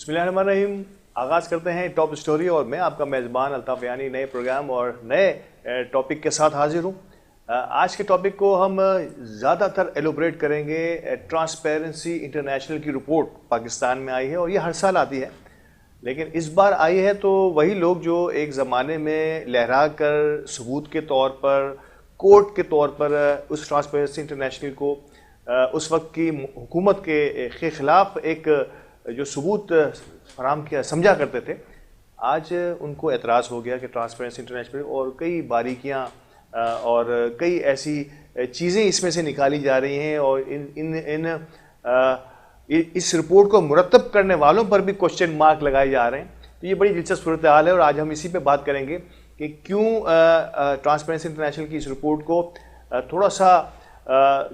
بسم اللہ الرحمن الرحیم. آغاز کرتے ہیں ٹاپ سٹوری اور میں آپ کا میزبان الطاف یعنی نئے پروگرام اور نئے ٹاپک کے ساتھ حاضر ہوں. آج کے ٹاپک کو ہم زیادہ تر ایلوبریٹ کریں گے. ٹرانسپیرنسی انٹرنیشنل کی رپورٹ پاکستان میں آئی ہے اور یہ ہر سال آتی ہے، لیکن اس بار آئی ہے تو وہی لوگ جو ایک زمانے میں لہرا کر ثبوت کے طور پر، کورٹ کے طور پر اس ٹرانسپیرنسی انٹرنیشنل کو اس وقت کی حکومت کے خلاف ایک جو ثبوت فراہم کیا سمجھا کرتے تھے، آج ان کو اعتراض ہو گیا کہ ٹرانسپیرنسی انٹرنیشنل اور کئی باریکیاں اور کئی ایسی چیزیں اس میں سے نکالی جا رہی ہیں اور اس رپورٹ کو مرتب کرنے والوں پر بھی کوشچن مارک لگائے جا رہے ہیں. تو یہ بڑی دلچسپ صورتحال ہے اور آج ہم اسی پہ بات کریں گے کہ کیوں ٹرانسپیرنسی انٹرنیشنل کی اس رپورٹ کو تھوڑا سا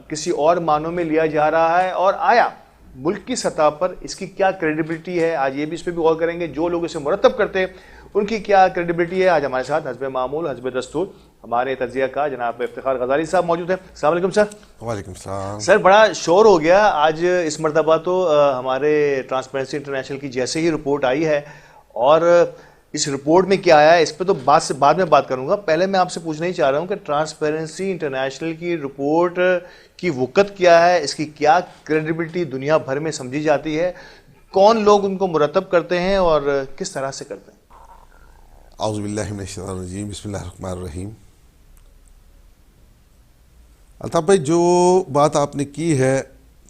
کسی اور معنوں میں لیا جا رہا ہے اور آیا ملک کی سطح پر اس کی کیا کریڈیبلٹی ہے. آج یہ بھی اس پہ بھی غور کریں گے جو لوگ اسے مرتب کرتے ہیں ان کی کیا کریڈیبلٹی ہے. آج ہمارے ساتھ حسب معمول حسب دستور ہمارے تجزیہ کا جناب افتخار غزالی صاحب موجود ہیں. السلام علیکم سر. وعلیکم السلام سر. بڑا شور ہو گیا آج اس مرتبہ تو ہمارے ٹرانسپیرنسی انٹرنیشنل کی جیسے ہی رپورٹ آئی ہے اور اس رپورٹ میں کیا آیا ہے اس پہ تو بعد میں بات کروں گا. پہلے میں آپ سے پوچھنا ہی چاہ رہا ہوں کہ ٹرانسپیرنسی انٹرنیشنل کی رپورٹ کی وقت کیا ہے، اس کی کیا کریڈیبلٹی دنیا بھر میں سمجھی جاتی ہے، کون لوگ ان کو مرتب کرتے ہیں اور کس طرح سے کرتے ہیں؟ اعوذ باللہ من الشیطان الرجیم. بسم اللہ الرحمن الرحیم. الطاف بھائی، جو بات آپ نے کی ہے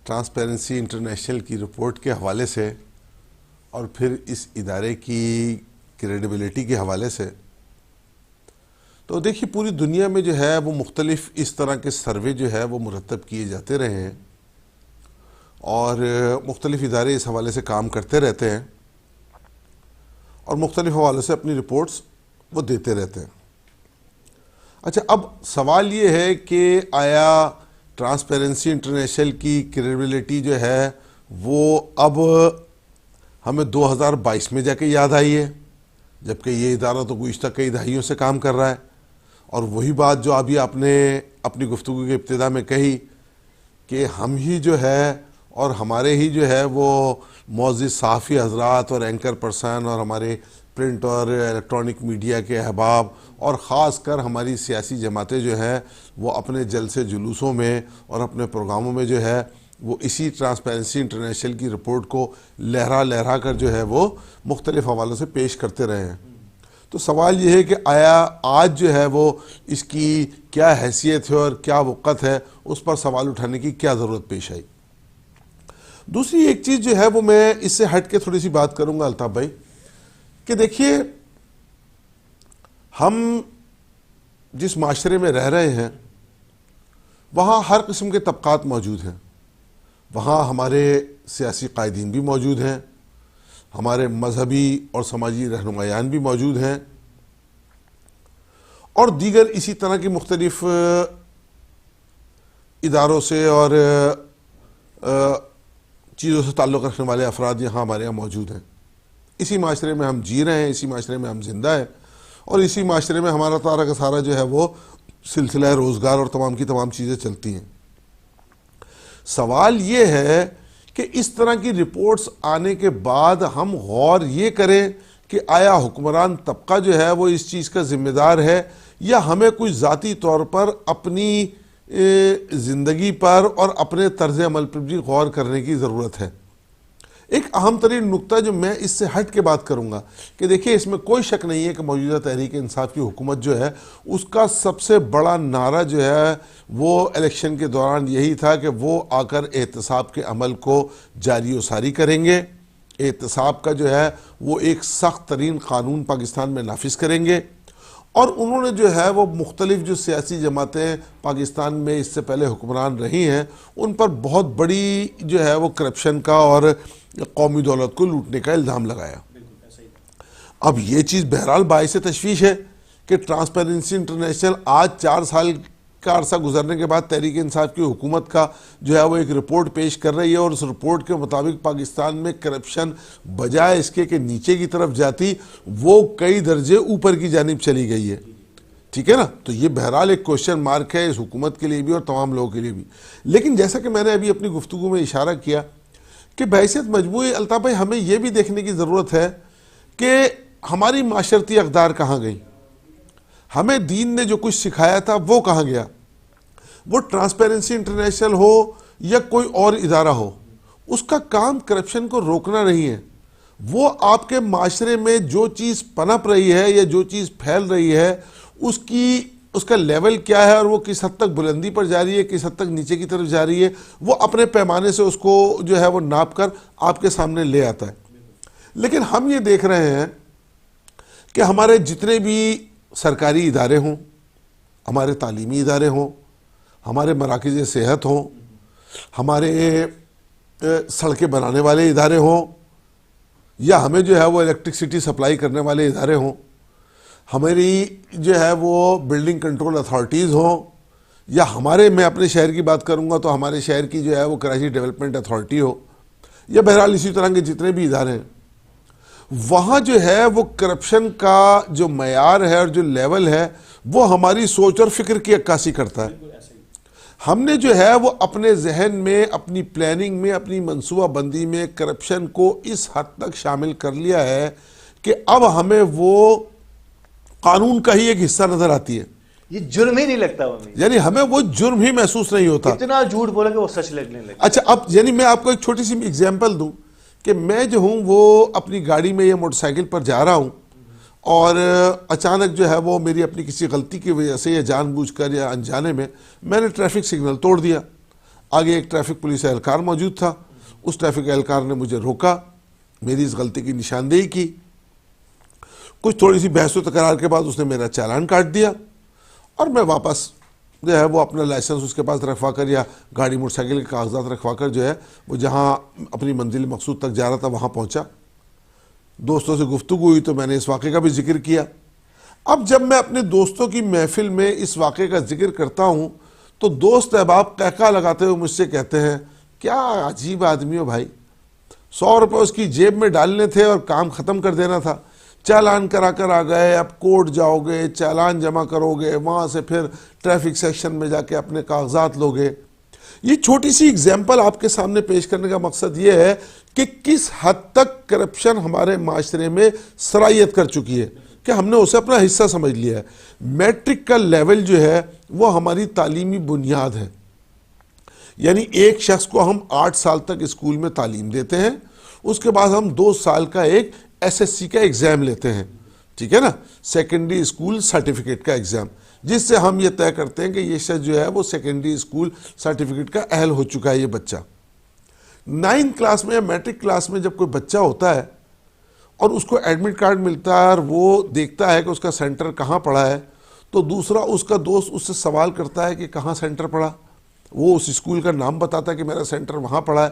ٹرانسپیرنسی انٹرنیشنل کی رپورٹ کے حوالے سے اور پھر اس ادارے کی کریڈیبلٹی کے حوالے سے، تو دیکھیے پوری دنیا میں جو ہے وہ مختلف اس طرح کے سروے جو ہے وہ مرتب کیے جاتے رہے ہیں اور مختلف ادارے اس حوالے سے کام کرتے رہتے ہیں اور مختلف حوالے سے اپنی رپورٹس وہ دیتے رہتے ہیں. اچھا، اب سوال یہ ہے کہ آیا ٹرانسپیرنسی انٹرنیشنل کی کریڈیبلٹی جو ہے وہ اب ہمیں 2022 میں جا کے یاد آئی ہے، جبکہ یہ ادارہ تو گزشتہ کئی دہائیوں سے کام کر رہا ہے. اور وہی بات جو ابھی آپ نے اپنی گفتگو کے ابتدا میں کہی کہ ہم ہی جو ہے اور ہمارے ہی جو ہے وہ معزز صحافی حضرات اور اینکر پرسن اور ہمارے پرنٹ اور الیکٹرانک میڈیا کے احباب اور خاص کر ہماری سیاسی جماعتیں جو ہیں وہ اپنے جلسے جلوسوں میں اور اپنے پروگراموں میں جو ہے وہ اسی ٹرانسپیرنسی انٹرنیشنل کی رپورٹ کو لہرا کر جو ہے وہ مختلف حوالوں سے پیش کرتے رہے ہیں. تو سوال یہ ہے کہ آیا آج جو ہے وہ اس کی کیا حیثیت ہے اور کیا وقت ہے، اس پر سوال اٹھانے کی کیا ضرورت پیش آئی. دوسری ایک چیز جو ہے وہ میں اس سے ہٹ کے تھوڑی سی بات کروں گا الطاف بھائی، کہ دیکھیے ہم جس معاشرے میں رہ رہے ہیں وہاں ہر قسم کے طبقات موجود ہیں. وہاں ہمارے سیاسی قائدین بھی موجود ہیں، ہمارے مذہبی اور سماجی رہنمایان بھی موجود ہیں اور دیگر اسی طرح کی مختلف اداروں سے اور چیزوں سے تعلق رکھنے والے افراد یہاں ہمارے یہاں موجود ہیں. اسی معاشرے میں ہم جی رہے ہیں، اسی معاشرے میں ہم زندہ ہیں اور اسی معاشرے میں ہمارا سارا کا سارا جو ہے وہ سلسلہ روزگار اور تمام کی تمام چیزیں چلتی ہیں. سوال یہ ہے کہ اس طرح کی رپورٹس آنے کے بعد ہم غور یہ کریں کہ آیا حکمران طبقہ جو ہے وہ اس چیز کا ذمہ دار ہے یا ہمیں کچھ ذاتی طور پر اپنی زندگی پر اور اپنے طرز عمل پر بھی غور کرنے کی ضرورت ہے. ایک اہم ترین نقطہ جو میں اس سے ہٹ کے بات کروں گا کہ دیکھیے اس میں کوئی شک نہیں ہے کہ موجودہ تحریک انصاف کی حکومت جو ہے اس کا سب سے بڑا نعرہ جو ہے وہ الیکشن کے دوران یہی تھا کہ وہ آ کر احتساب کے عمل کو جاری و ساری کریں گے. احتساب کا جو ہے وہ ایک سخت ترین قانون پاکستان میں نافذ کریں گے اور انہوں نے جو ہے وہ مختلف جو سیاسی جماعتیں پاکستان میں اس سے پہلے حکمران رہی ہیں ان پر بہت بڑی جو ہے وہ کرپشن کا اور قومی دولت کو لوٹنے کا الزام لگایا. اب یہ چیز بہرحال باعث تشویش ہے کہ ٹرانسپیرنسی انٹرنیشنل آج 4 سال کا عرصہ گزرنے کے بعد تحریک انصاف کی حکومت کا جو ہے وہ ایک رپورٹ پیش کر رہی ہے اور اس رپورٹ کے مطابق پاکستان میں کرپشن بجائے اس کے کہ نیچے کی طرف جاتی وہ کئی درجے اوپر کی جانب چلی گئی ہے. ٹھیک ہے نا؟ تو یہ بہرحال ایک کوشچن مارک ہے اس حکومت کے لیے بھی اور تمام لوگوں کے لیے بھی. لیکن جیسا کہ میں نے ابھی اپنی گفتگو میں اشارہ کیا کہ بحیثیت مجموعی الطاف بھائی ہمیں یہ بھی دیکھنے کی ضرورت ہے کہ ہماری معاشرتی اقدار کہاں گئی. ہمیں دین نے جو کچھ سکھایا تھا وہ کہاں گیا. وہ ٹرانسپیرنسی انٹرنیشنل ہو یا کوئی اور ادارہ ہو, اس کا کام کرپشن کو روکنا نہیں ہے. وہ آپ کے معاشرے میں جو چیز پنپ رہی ہے یا جو چیز پھیل رہی ہے اس کا لیول کیا ہے اور وہ کس حد تک بلندی پر جا رہی ہے, کس حد تک نیچے کی طرف جا رہی ہے, وہ اپنے پیمانے سے اس کو جو ہے وہ ناپ کر آپ کے سامنے لے آتا ہے. لیکن ہم یہ دیکھ رہے ہیں کہ ہمارے جتنے بھی سرکاری ادارے ہوں, ہمارے تعلیمی ادارے ہوں, ہمارے مراکز صحت ہوں, ہمارے سڑکیں بنانے والے ادارے ہوں, یا ہمیں جو ہے وہ الیکٹرسٹی سپلائی کرنے والے ادارے ہوں, ہماری جو ہے وہ بلڈنگ کنٹرول اتھارٹیز ہوں, یا میں اپنے شہر کی بات کروں گا تو ہمارے شہر کی جو ہے وہ کراچی ڈیولپمنٹ اتھارٹی ہو, یا بہرحال اسی طرح کے جتنے بھی ادارے ہیں, وہاں جو ہے وہ کرپشن کا جو معیار ہے اور جو لیول ہے وہ ہماری سوچ اور فکر کی عکاسی کرتا ہے. ہم نے جو ہے وہ اپنے ذہن میں, اپنی پلاننگ میں, اپنی منصوبہ بندی میں کرپشن کو اس حد تک شامل کر لیا ہے کہ اب ہمیں وہ قانون کا ہی ایک حصہ نظر آتی ہے. یہ جرم ہی نہیں لگتا ہمیں, یعنی ہمیں وہ جرم ہی محسوس نہیں ہوتا. اتنا جھوٹ بولا کہ وہ سچ لگنے لگتا. اچھا, اب یعنی میں آپ کو ایک چھوٹی سی ایگزامپل دوں کہ میں جو ہوں وہ اپنی گاڑی میں یا موٹر سائیکل پر جا رہا ہوں اور اچانک جو ہے وہ میری اپنی کسی غلطی کی وجہ سے یا جان بوجھ کر یا انجانے میں نے ٹریفک سگنل توڑ دیا. آگے ایک ٹریفک پولیس اہلکار موجود تھا, اس ٹریفک اہلکار نے مجھے روکا, میری اس غلطی کی نشاندہی کی, کچھ تھوڑی سی بحث و تکرار کے بعد اس نے میرا چالان کاٹ دیا اور میں واپس جو ہے وہ اپنا لائسنس اس کے پاس رکھوا کر یا گاڑی موٹر سائیکل کے کاغذات رکھوا کر جو ہے وہ جہاں اپنی منزل مقصود تک جا رہا تھا وہاں پہنچا. دوستوں سے گفتگو ہوئی تو میں نے اس واقعے کا بھی ذکر کیا. اب جب میں اپنے دوستوں کی محفل میں اس واقعے کا ذکر کرتا ہوں تو دوست احباب قہقہ لگاتے ہوئے مجھ سے کہتے ہیں, کیا عجیب آدمی ہو بھائی, 100 روپے اس کی جیب میں ڈالنے تھے اور کام ختم کر دینا تھا, چالان کرا کر آ گئے, اب کورٹ جاؤ گے, چالان جمع کرو گے, وہاں سے پھر ٹریفک سیکشن میں جا کے اپنے کاغذات لو گے. یہ چھوٹی سی اگزامپل آپ کے سامنے پیش کرنے کا مقصد یہ ہے کہ کس حد تک کرپشن ہمارے معاشرے میں سرایت کر چکی ہے کہ ہم نے اسے اپنا حصہ سمجھ لیا ہے. میٹرک کا لیول جو ہے وہ ہماری تعلیمی بنیاد ہے, یعنی ایک شخص کو ہم 8 سال تک اسکول میں تعلیم دیتے ہیں, اس کے بعد ہم 2 سال کا ایک SSC کا ایگزام لیتے ہیں, ٹھیک ہے نا, سیکنڈری اسکول سرٹیفکیٹ کا ایگزام, جس سے ہم یہ طے کرتے ہیں کہ یہ شخص جو ہے وہ سیکنڈری اسکول سرٹیفکیٹ کا اہل ہو چکا ہے. یہ بچہ 9 کلاس میں یا میٹرک کلاس میں جب کوئی بچہ ہوتا ہے اور اس کو ایڈمٹ کارڈ ملتا ہے اور وہ دیکھتا ہے کہ اس کا سینٹر کہاں پڑا ہے, تو دوسرا اس کا دوست اس سے سوال کرتا ہے کہ کہاں سینٹر پڑا, وہ اس اسکول کا نام بتاتا ہے کہ میرا سینٹر وہاں پڑا ہے.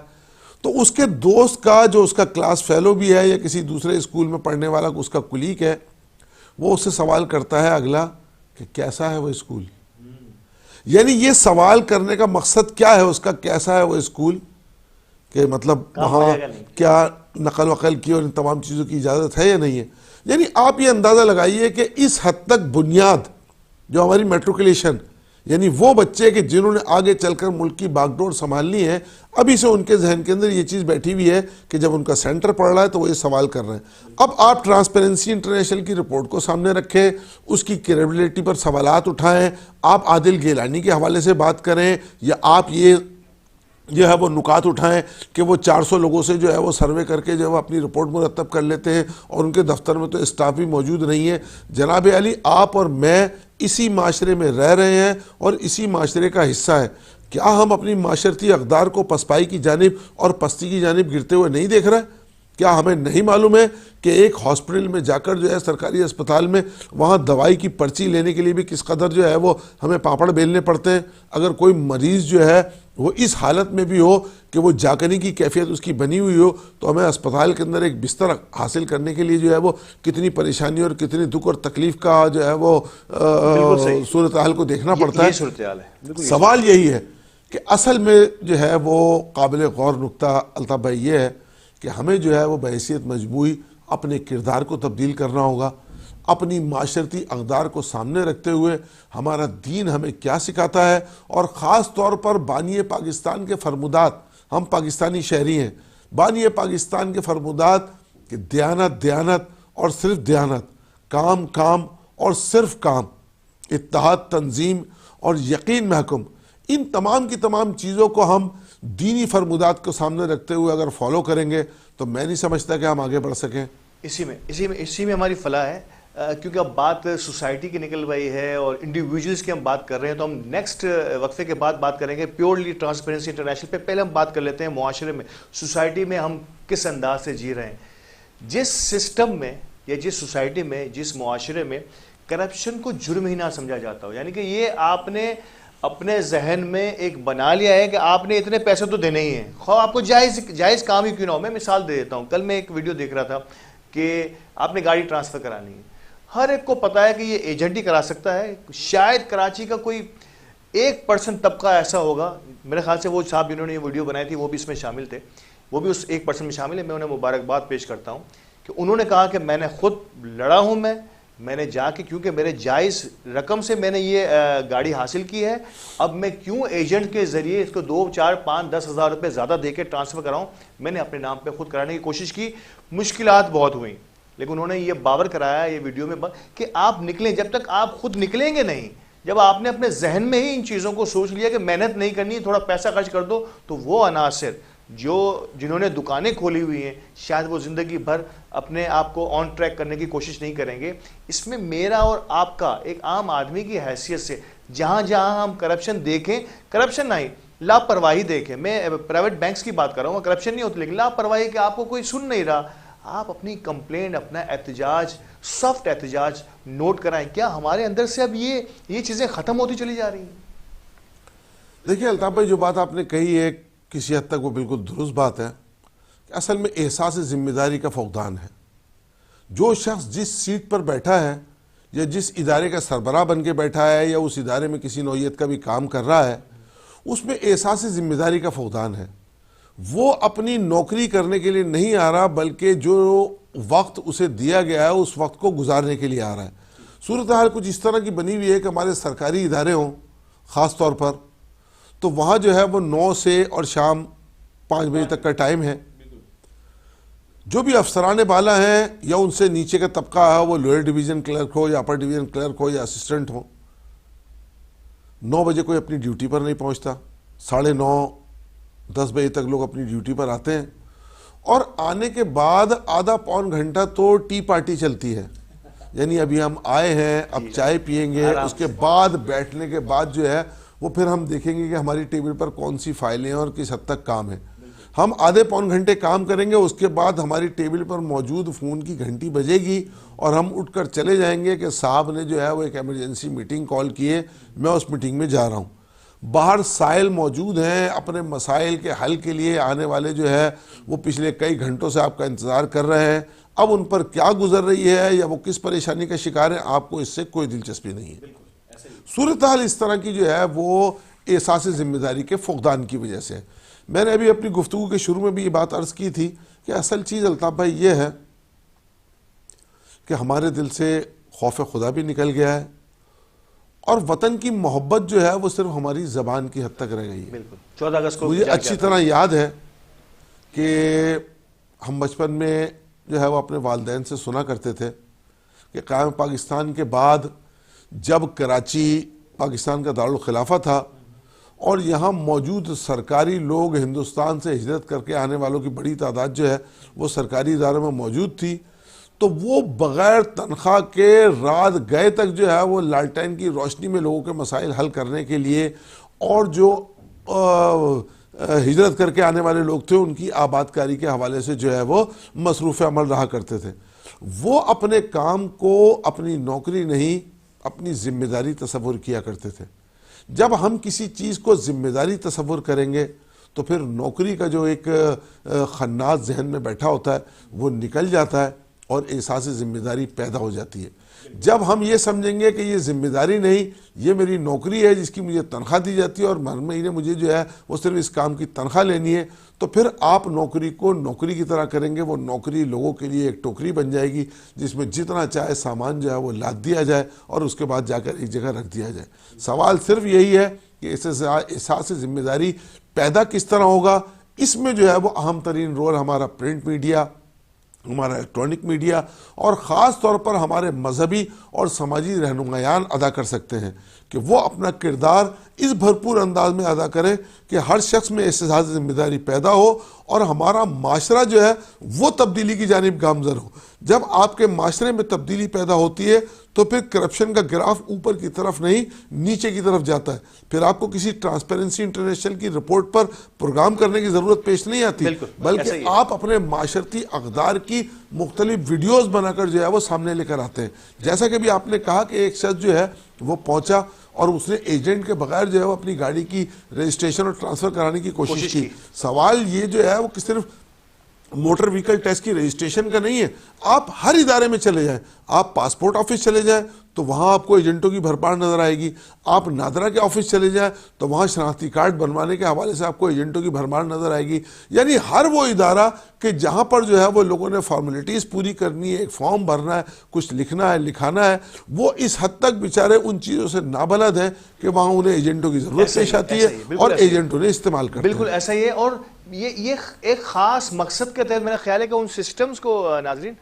تو اس کے دوست کا جو اس کا کلاس فیلو بھی ہے یا کسی دوسرے اسکول میں پڑھنے والا اس کا کلیگ ہے, وہ اس سے سوال کرتا ہے اگلا کہ کیسا ہے وہ اسکول. یعنی یہ سوال کرنے کا مقصد کیا ہے اس کا, کیسا ہے وہ اسکول, کہ مطلب وہاں کیا نقل وقل کی اور ان تمام چیزوں کی اجازت ہے یا نہیں ہے. یعنی آپ یہ اندازہ لگائیے کہ اس حد تک بنیاد جو ہماری میٹریکولیشن, یعنی وہ بچے کہ جنہوں نے آگے چل کر ملک کی باغ ڈور سنبھالنی ہے, ابھی سے ان کے ذہن کے اندر یہ چیز بیٹھی ہوئی ہے کہ جب ان کا سینٹر پڑ رہا ہے تو وہ یہ سوال کر رہے ہیں. اب آپ ٹرانسپیرنسی انٹرنیشنل کی رپورٹ کو سامنے رکھیں, اس کی کریڈیبلٹی پر سوالات اٹھائیں, آپ عادل گیلانی کے حوالے سے بات کریں, یا آپ یہ جو ہے وہ نکات اٹھائیں کہ وہ 400 لوگوں سے جو ہے وہ سروے کر کے جو ہے وہ اپنی رپورٹ مرتب کر لیتے ہیں اور ان کے دفتر میں تو اسٹاف بھی موجود نہیں ہے. جناب علی, آپ اور میں اسی معاشرے میں رہ رہے ہیں اور اسی معاشرے کا حصہ ہے. کیا ہم اپنی معاشرتی اقدار کو پسپائی کی جانب اور پستی کی جانب گرتے ہوئے نہیں دیکھ رہے؟ کیا ہمیں نہیں معلوم ہے کہ ایک ہاسپٹل میں جا کر جو ہے سرکاری اسپتال میں وہاں دوائی کی پرچی لینے کے لیے بھی کس قدر جو ہے وہ ہمیں پاپڑ بیلنے پڑتے ہیں؟ اگر کوئی مریض جو ہے وہ اس حالت میں بھی ہو کہ وہ جاگنے کی کیفیت اس کی بنی ہوئی ہو, تو ہمیں اسپتال کے اندر ایک بستر حاصل کرنے کے لیے جو ہے وہ کتنی پریشانی اور کتنی دکھ اور تکلیف کا جو ہے وہ صورتحال کو دیکھنا پڑتا ہے. سوال یہی ہے کہ اصل میں جو ہے وہ قابل غور نکتہ الطاف بھائی یہ ہے کہ ہمیں جو ہے وہ بحیثیت مجموعی اپنے کردار کو تبدیل کرنا ہوگا, اپنی معاشرتی اقدار کو سامنے رکھتے ہوئے ہمارا دین ہمیں کیا سکھاتا ہے, اور خاص طور پر بانی پاکستان کے فرمودات, ہم پاکستانی شہری ہیں, بانی پاکستان کے فرمودات کہ دیانت دیانت اور صرف دیانت، کام کام اور صرف کام، اتحاد تنظیم اور یقین محکم، ان تمام کی تمام چیزوں کو ہم دینی فرمودات کو سامنے رکھتے ہوئے اگر فالو کریں گے تو میں نہیں سمجھتا کہ ہم آگے بڑھ سکیں۔ اسی میں ہماری فلاح ہے، کیونکہ اب بات سوسائٹی کی نکل رہی ہے اور انڈیویجولز کی ہم بات کر رہے ہیں، تو ہم نیکسٹ وقفے کے بعد بات کریں گے پیورلی ٹرانسپیرنسی انٹرنیشنل پہ۔ پہلے ہم بات کر لیتے ہیں معاشرے میں، سوسائٹی میں ہم کس انداز سے جی رہے ہیں۔ جس سسٹم میں یا جس سوسائٹی میں، جس معاشرے میں کرپشن کو جرم ہی نہ سمجھا جاتا ہو، یعنی کہ یہ آپ نے اپنے ذہن میں ایک بنا لیا ہے کہ آپ نے اتنے پیسے تو دینے ہی ہیں، خواہ آپ کو جائز کام ہی کیوں نہ ہو۔ میں مثال دے دیتا ہوں، کل میں ایک ویڈیو دیکھ رہا تھا کہ آپ نے گاڑی ٹرانسفر کرانی ہے، ہر ایک کو پتا ہے کہ یہ ایجنٹ ہی کرا سکتا ہے، شاید کراچی کا کوئی 1% طبقہ ایسا ہوگا، میرے خیال سے وہ صاحب جنہوں نے یہ ویڈیو بنائی تھی وہ بھی اس میں شامل تھے، وہ بھی اس 1% میں شامل ہے، میں انہیں مبارکباد پیش کرتا ہوں کہ انہوں نے کہا کہ میں نے خود لڑا ہوں، میں نے جا کے، کیونکہ میرے جائز رقم سے میں نے یہ گاڑی حاصل کی ہے، اب میں کیوں ایجنٹ کے ذریعے اس کو 2 4 5 10 ہزار روپے زیادہ دے کے ٹرانسفر کراؤں۔ میں نے اپنے نام پہ خود کرانے کی کوشش کی، مشکلات بہت ہوئیں، لیکن انہوں نے یہ باور کرایا یہ ویڈیو میں کہ آپ نکلیں، جب تک آپ خود نکلیں گے نہیں، جب آپ نے اپنے ذہن میں ہی ان چیزوں کو سوچ لیا کہ محنت نہیں کرنی، تھوڑا پیسہ خرچ کر دو، تو وہ عناصر جنہوں نے دکانیں کھولی ہوئی ہیں شاید وہ زندگی بھر اپنے آپ کو آن ٹریک کرنے کی کوشش نہیں کریں گے۔ اس میں میرا اور آپ کا ایک عام آدمی کی حیثیت سے جہاں جہاں ہم کرپشن دیکھیں، کرپشن نہیں لاپرواہی دیکھیں، میں پرائیویٹ بینکس کی بات کر رہا ہوں، کرپشن نہیں ہوتی لیکن لاپرواہی کہ آپ کو کوئی سن نہیں رہا، آپ اپنی کمپلینٹ، اپنا احتجاج، سخت احتجاج نوٹ کرائیں۔ کیا ہمارے اندر سے اب یہ چیزیں ختم ہوتی چلی جا رہی ہیں؟ دیکھیے الطاف بھائی، جو بات آپ نے کہی ہے کسی حد تک وہ بالکل درست بات ہے کہ اصل میں احساس ذمہ داری کا فقدان ہے۔ جو شخص جس سیٹ پر بیٹھا ہے یا جس ادارے کا سربراہ بن کے بیٹھا ہے یا اس ادارے میں کسی نوعیت کا بھی کام کر رہا ہے، اس میں احساس ذمہ داری کا فقدان ہے۔ وہ اپنی نوکری کرنے کے لیے نہیں آ رہا بلکہ جو وقت اسے دیا گیا ہے اس وقت کو گزارنے کے لیے آ رہا ہے۔ صورتحال کچھ اس طرح کی بنی ہوئی ہے کہ ہمارے سرکاری ادارے ہوں خاص طور پر، تو وہاں جو ہے وہ 9 سے اور شام 5 بجے تک کا ٹائم ہے۔ جو بھی افسران بالا ہیں یا ان سے نیچے کا طبقہ ہے، وہ لوئر ڈویژن کلرک ہو یا اپر ڈویژن کلرک ہو یا اسسٹنٹ ہو، 9 بجے کوئی اپنی ڈیوٹی پر نہیں پہنچتا، 9:30 10 بجے تک لوگ اپنی ڈیوٹی پر آتے ہیں، اور آنے کے بعد آدھا پون گھنٹہ تو ٹی پارٹی چلتی ہے، یعنی ابھی ہم آئے ہیں، اب چائے پیئیں گے، اس کے بعد بیٹھنے کے بعد جو ہے وہ پھر ہم دیکھیں گے کہ ہماری ٹیبل پر کون سی فائلیں ہیں اور کس حد تک کام ہے۔ ہم آدھے پون گھنٹے کام کریں گے، اس کے بعد ہماری ٹیبل پر موجود فون کی گھنٹی بجے گی اور ہم اٹھ کر چلے جائیں گے کہ صاحب نے جو ہے وہ ایک ایمرجنسی میٹنگ کال کی ہے، میں اس میٹنگ میں جا رہا ہوں۔ باہر سائل موجود ہیں، اپنے مسائل کے حل کے لیے آنے والے جو ہے وہ پچھلے کئی گھنٹوں سے آپ کا انتظار کر رہے ہیں، اب ان پر کیا گزر رہی ہے یا وہ کس پریشانی کا شکار ہیں آپ کو اس سے کوئی دلچسپی نہیں ہے۔ صورتحال اس طرح کی جو ہے وہ احساس ذمہ داری کے فقدان کی وجہ سے ہے۔ میں نے ابھی اپنی گفتگو کے شروع میں بھی یہ بات عرض کی تھی کہ اصل چیز الطاف بھائی یہ ہے کہ ہمارے دل سے خوف خدا بھی نکل گیا ہے، اور وطن کی محبت جو ہے وہ صرف ہماری زبان کی حد تک رہ گئی ہے۔ بالکل 14 اگست کو مجھے اچھی طرح یاد ہے کہ ہم بچپن میں جو ہے وہ اپنے والدین سے سنا کرتے تھے کہ قیام پاکستان کے بعد جب کراچی پاکستان کا دارالخلافہ تھا اور یہاں موجود سرکاری لوگ ہندوستان سے ہجرت کر کے آنے والوں کی بڑی تعداد جو ہے وہ سرکاری اداروں میں موجود تھی، تو وہ بغیر تنخواہ کے رات گئے تک جو ہے وہ لالٹین کی روشنی میں لوگوں کے مسائل حل کرنے کے لیے، اور جو ہجرت کر کے آنے والے لوگ تھے ان کی آباد کاری کے حوالے سے جو ہے وہ مصروف عمل رہا کرتے تھے۔ وہ اپنے کام کو اپنی نوکری نہیں، اپنی ذمہ داری تصور کیا کرتے تھے۔ جب ہم کسی چیز کو ذمہ داری تصور کریں گے تو پھر نوکری کا جو ایک خناس ذہن میں بیٹھا ہوتا ہے وہ نکل جاتا ہے اور احساس ذمہ داری پیدا ہو جاتی ہے۔ جب ہم یہ سمجھیں گے کہ یہ ذمہ داری نہیں، یہ میری نوکری ہے جس کی مجھے تنخواہ دی جاتی ہے اور ہر مہینے مجھے جو ہے وہ صرف اس کام کی تنخواہ لینی ہے، تو پھر آپ نوکری کو نوکری کی طرح کریں گے۔ وہ نوکری لوگوں کے لیے ایک ٹوکری بن جائے گی جس میں جتنا چاہے سامان جو ہے وہ لاد دیا جائے اور اس کے بعد جا کر ایک جگہ رکھ دیا جائے۔ سوال صرف یہی ہے کہ احساس ذمہ داری پیدا کس طرح ہوگا، اس میں جو ہے وہ اہم ترین رول ہمارا پرنٹ میڈیا، ہمارا الیکٹرانک میڈیا اور خاص طور پر ہمارے مذہبی اور سماجی رہنمایان ادا کر سکتے ہیں کہ وہ اپنا کردار اس بھرپور انداز میں ادا کریں کہ ہر شخص میں احساس ذمہ داری پیدا ہو اور ہمارا معاشرہ جو ہے وہ تبدیلی کی جانب گامزن ہو۔ جب آپ کے معاشرے میں تبدیلی پیدا ہوتی ہے تو پھر کرپشن کا گراف اوپر کی طرف نہیں نیچے کی طرف جاتا ہے، پھر آپ کو کسی ٹرانسپیرنسی انٹرنیشنل کی رپورٹ پر پروگرام کرنے کی ضرورت پیش نہیں آتی، بلکہ آپ اپنے معاشرتی اقدار کی مختلف ویڈیوز بنا کر جو ہے وہ سامنے لے کر آتے ہیں۔ جیسا کہ بھی آپ نے کہا کہ ایک شخص جو ہے وہ پہنچا اور اس نے ایجنٹ کے بغیر جو ہے وہ اپنی گاڑی کی رجسٹریشن اور ٹرانسفر کرانے کی کوشش کی۔ سوال یہ جو ہے وہ صرف موٹر وہیکل ٹیکس کی رجسٹریشن کا نہیں ہے، آپ ہر ادارے میں چلے جائیں، آپ پاسپورٹ آفس چلے جائیں تو وہاں آپ کو ایجنٹوں کی بھرمار نظر آئے گی، آپ نادرا کے آفس چلے جائیں تو وہاں شناختی کارڈ بنوانے کے حوالے سے آپ کو ایجنٹوں کی بھرمار نظر آئے گی۔ یعنی ہر وہ ادارہ کہ جہاں پر جو ہے وہ لوگوں نے فارمیلٹیز پوری کرنی ہے، ایک فارم بھرنا ہے، کچھ لکھنا ہے، لکھانا ہے، وہ اس حد تک بیچارے ان چیزوں سے نابلد ہیں کہ وہاں انہیں ایجنٹوں کی ضرورت پیش آتی ہے اور ایجنٹ انہیں استعمال کرتے ہیں۔ بالکل ایسا ہی ہے، اور یہ ایک خاص مقصد کے تحت میرا خیال ہے کہ ان سسٹمز کو ناظرین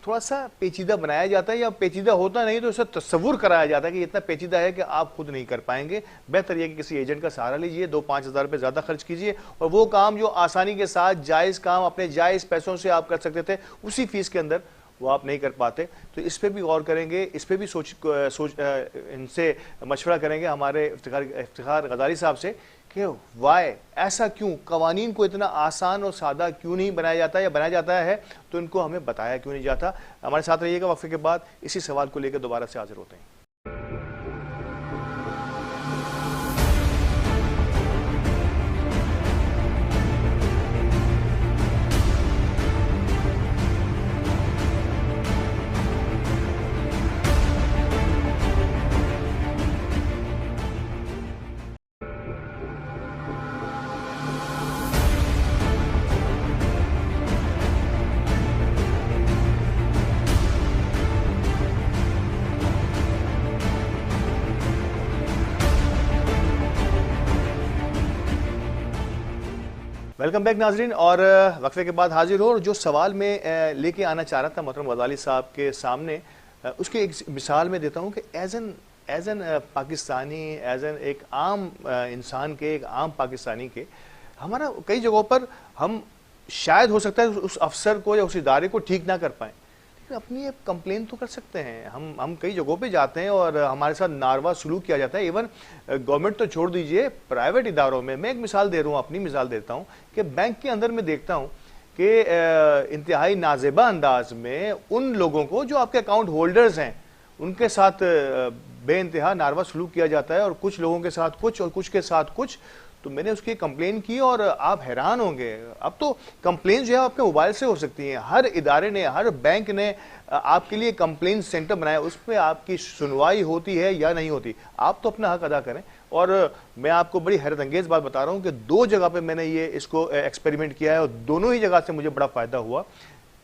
تھوڑا سا پیچیدہ بنایا جاتا ہے، یا پیچیدہ ہوتا نہیں تو اسے تصور کرایا جاتا ہے کہ اتنا پیچیدہ ہے کہ آپ خود نہیں کر پائیں گے، بہتر یہ کہ کسی ایجنٹ کا سہارا لیجئے، 2-5 ہزار روپے زیادہ خرچ کیجئے اور وہ کام جو آسانی کے ساتھ جائز کام اپنے جائز پیسوں سے آپ کر سکتے تھے اسی فیس کے اندر وہ آپ نہیں کر پاتے۔ تو اس پہ بھی غور کریں گے، اس پہ بھی ان سے مشورہ کریں گے ہمارے افتخار غزالی صاحب سے کہ وائی ایسا کیوں، قوانین کو اتنا آسان اور سادہ کیوں نہیں بنایا جاتا، یا بنایا جاتا ہے تو ان کو ہمیں بتایا کیوں نہیں جاتا۔ ہمارے ساتھ رہیے گا، وقفے کے بعد اسی سوال کو لے کر دوبارہ سے حاضر ہوتے ہیں۔ ویلکم بیک ناظرین، اور وقفے کے بعد حاضر ہو، اور جو سوال میں لے کے آنا چاہ رہا تھا محترم غزالی صاحب کے سامنے، اس کی ایک مثال میں دیتا ہوں کہ as an Pakistani, as an ایک عام انسان کے، ایک عام پاکستانی کے، ہمارا کئی جگہوں پر ہم شاید ہو سکتا ہے اس افسر کو یا اس ادارے کو ٹھیک نہ کر پائیں، لیکن اپنی ایک کمپلین تو کر سکتے ہیں۔ ہم کئی جگہوں پہ جاتے ہیں اور ہمارے ساتھ ناروا سلوک کیا جاتا ہے، ایون گورنمنٹ تو چھوڑ دیجئے، پرائیویٹ اداروں میں ایک مثال دے رہا ہوں، اپنی مثال دیتا ہوں کہ بینک کے اندر میں دیکھتا ہوں کہ انتہائی نازیبہ انداز میں ان لوگوں کو جو آپ کے اکاؤنٹ ہولڈرز ہیں ان کے ساتھ بے انتہا ناروا سلوک کیا جاتا ہے، اور کچھ لوگوں کے ساتھ کچھ اور کچھ کے ساتھ کچھ۔ تو میں نے اس کی کمپلین کی اور آپ حیران ہوں گے، اب تو کمپلین جو ہے آپ کے موبائل سے ہو سکتی ہیں، ہر ادارے نے، ہر بینک نے آپ کے لیے کمپلین سینٹر بنایا، اس پہ آپ کی سنوائی ہوتی ہے یا نہیں ہوتی، آپ تو اپنا حق ادا کریں۔ اور میں آپ کو بڑی حیرت انگیز بات بتا رہا ہوں کہ 2 جگہ پہ میں نے اس کو ایکسپیریمنٹ کیا ہے اور دونوں ہی جگہ سے مجھے بڑا فائدہ ہوا۔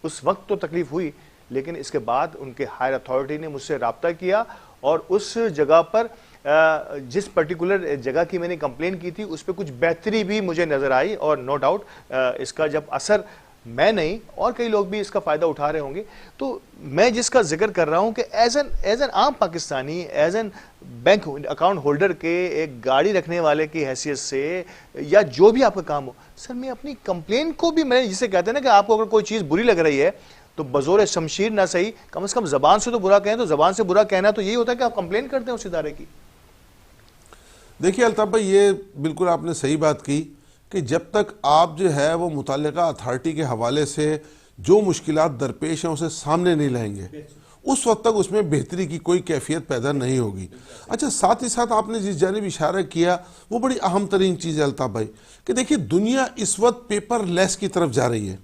اس وقت تو تکلیف ہوئی، لیکن اس کے بعد ان کے ہائر اتھارٹی نے مجھ سے رابطہ کیا اور اس جگہ پر جس پرٹیکولر جگہ کی میں نے کمپلین کی تھی اس پہ کچھ بہتری بھی مجھے نظر آئی، اور نو ڈاؤٹ اس کا جب اثر میں نہیں اور کئی لوگ بھی اس کا فائدہ اٹھا رہے ہوں گے۔ تو میں جس کا ذکر کر رہا ہوں کہ ایز این عام Pakistani, as an bank account holder کے، ایک گاڑی رکھنے والے کی حیثیت سے، یا جو بھی آپ کا کام ہو، سر میں اپنی کمپلین کو بھی، میں جسے کہتے ہیں نا کہ آپ کو اگر کوئی چیز بری لگ رہی ہے تو بزور شمشیر نہ صحیح، کم از کم زبان سے تو برا کہیں، تو زبان سے برا کہنا تو یہی ہوتا ہے کہ آپ کمپلین کرتے ہیں اس ادارے کی۔ دیکھیے الطاف بھائی، یہ بالکل آپ نے صحیح بات کی کہ جب تک آپ جو ہے وہ متعلقہ اتھارٹی کے حوالے سے جو مشکلات درپیش ہیں اسے سامنے نہیں لائیں گے، اس وقت تک اس میں بہتری کی کوئی کیفیت پیدا نہیں ہوگی۔ اچھا، ساتھ ہی ساتھ آپ نے جس جانب اشارہ کیا وہ بڑی اہم ترین چیز ہے الطاف بھائی، کہ دیکھیے دنیا اس وقت پیپر لیس کی طرف جا رہی ہے،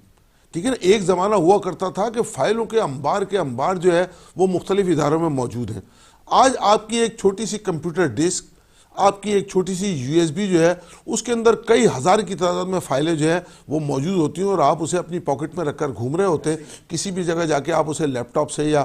ٹھیک ہے نا۔ ایک زمانہ ہوا کرتا تھا کہ فائلوں کے انبار جو ہے وہ مختلف اداروں میں موجود ہیں۔ آج آپ کی ایک چھوٹی سی کمپیوٹر ڈسک آپ کی ایک چھوٹی سی USB جو ہے اس کے اندر کئی ہزار کی تعداد میں فائلیں جو ہیں وہ موجود ہوتی ہیں اور آپ اسے اپنی پاکٹ میں رکھ کر گھوم رہے ہوتے ہیں. کسی بھی جگہ جا کے آپ اسے لیپ ٹاپ سے یا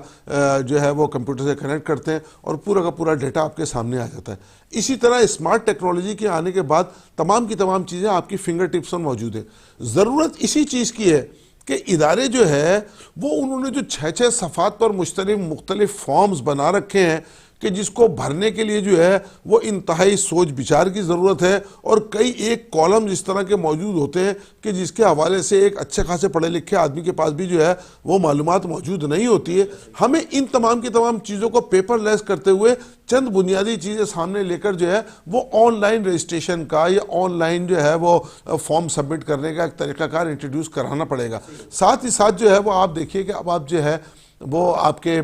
جو ہے وہ کمپیوٹر سے کنیکٹ کرتے ہیں اور پورا کا پورا ڈیٹا آپ کے سامنے آ جاتا ہے. اسی طرح اسمارٹ ٹیکنالوجی کے آنے کے بعد تمام کی تمام چیزیں آپ کی فنگر ٹپس پر موجود ہیں. ضرورت اسی چیز کی ہے کہ ادارے جو ہے وہ انہوں نے جو 6 صفحات پر مختلف فارمز بنا رکھے ہیں کہ جس کو بھرنے کے لیے جو ہے وہ انتہائی سوچ بچار کی ضرورت ہے اور کئی ایک کالمز اس طرح کے موجود ہوتے ہیں کہ جس کے حوالے سے ایک اچھے خاصے پڑھے لکھے آدمی کے پاس بھی جو ہے وہ معلومات موجود نہیں ہوتی ہے. ہمیں ان تمام کی تمام چیزوں کو پیپر لیس کرتے ہوئے چند بنیادی چیزیں سامنے لے کر جو ہے وہ آن لائن رجسٹریشن کا یا آن لائن جو ہے وہ فارم سبمٹ کرنے کا ایک طریقہ کار انٹروڈیوس کرانا پڑے گا. ساتھ ہی ساتھ جو ہے وہ آپ دیکھیے کہ اب آپ جو ہے وہ آپ کے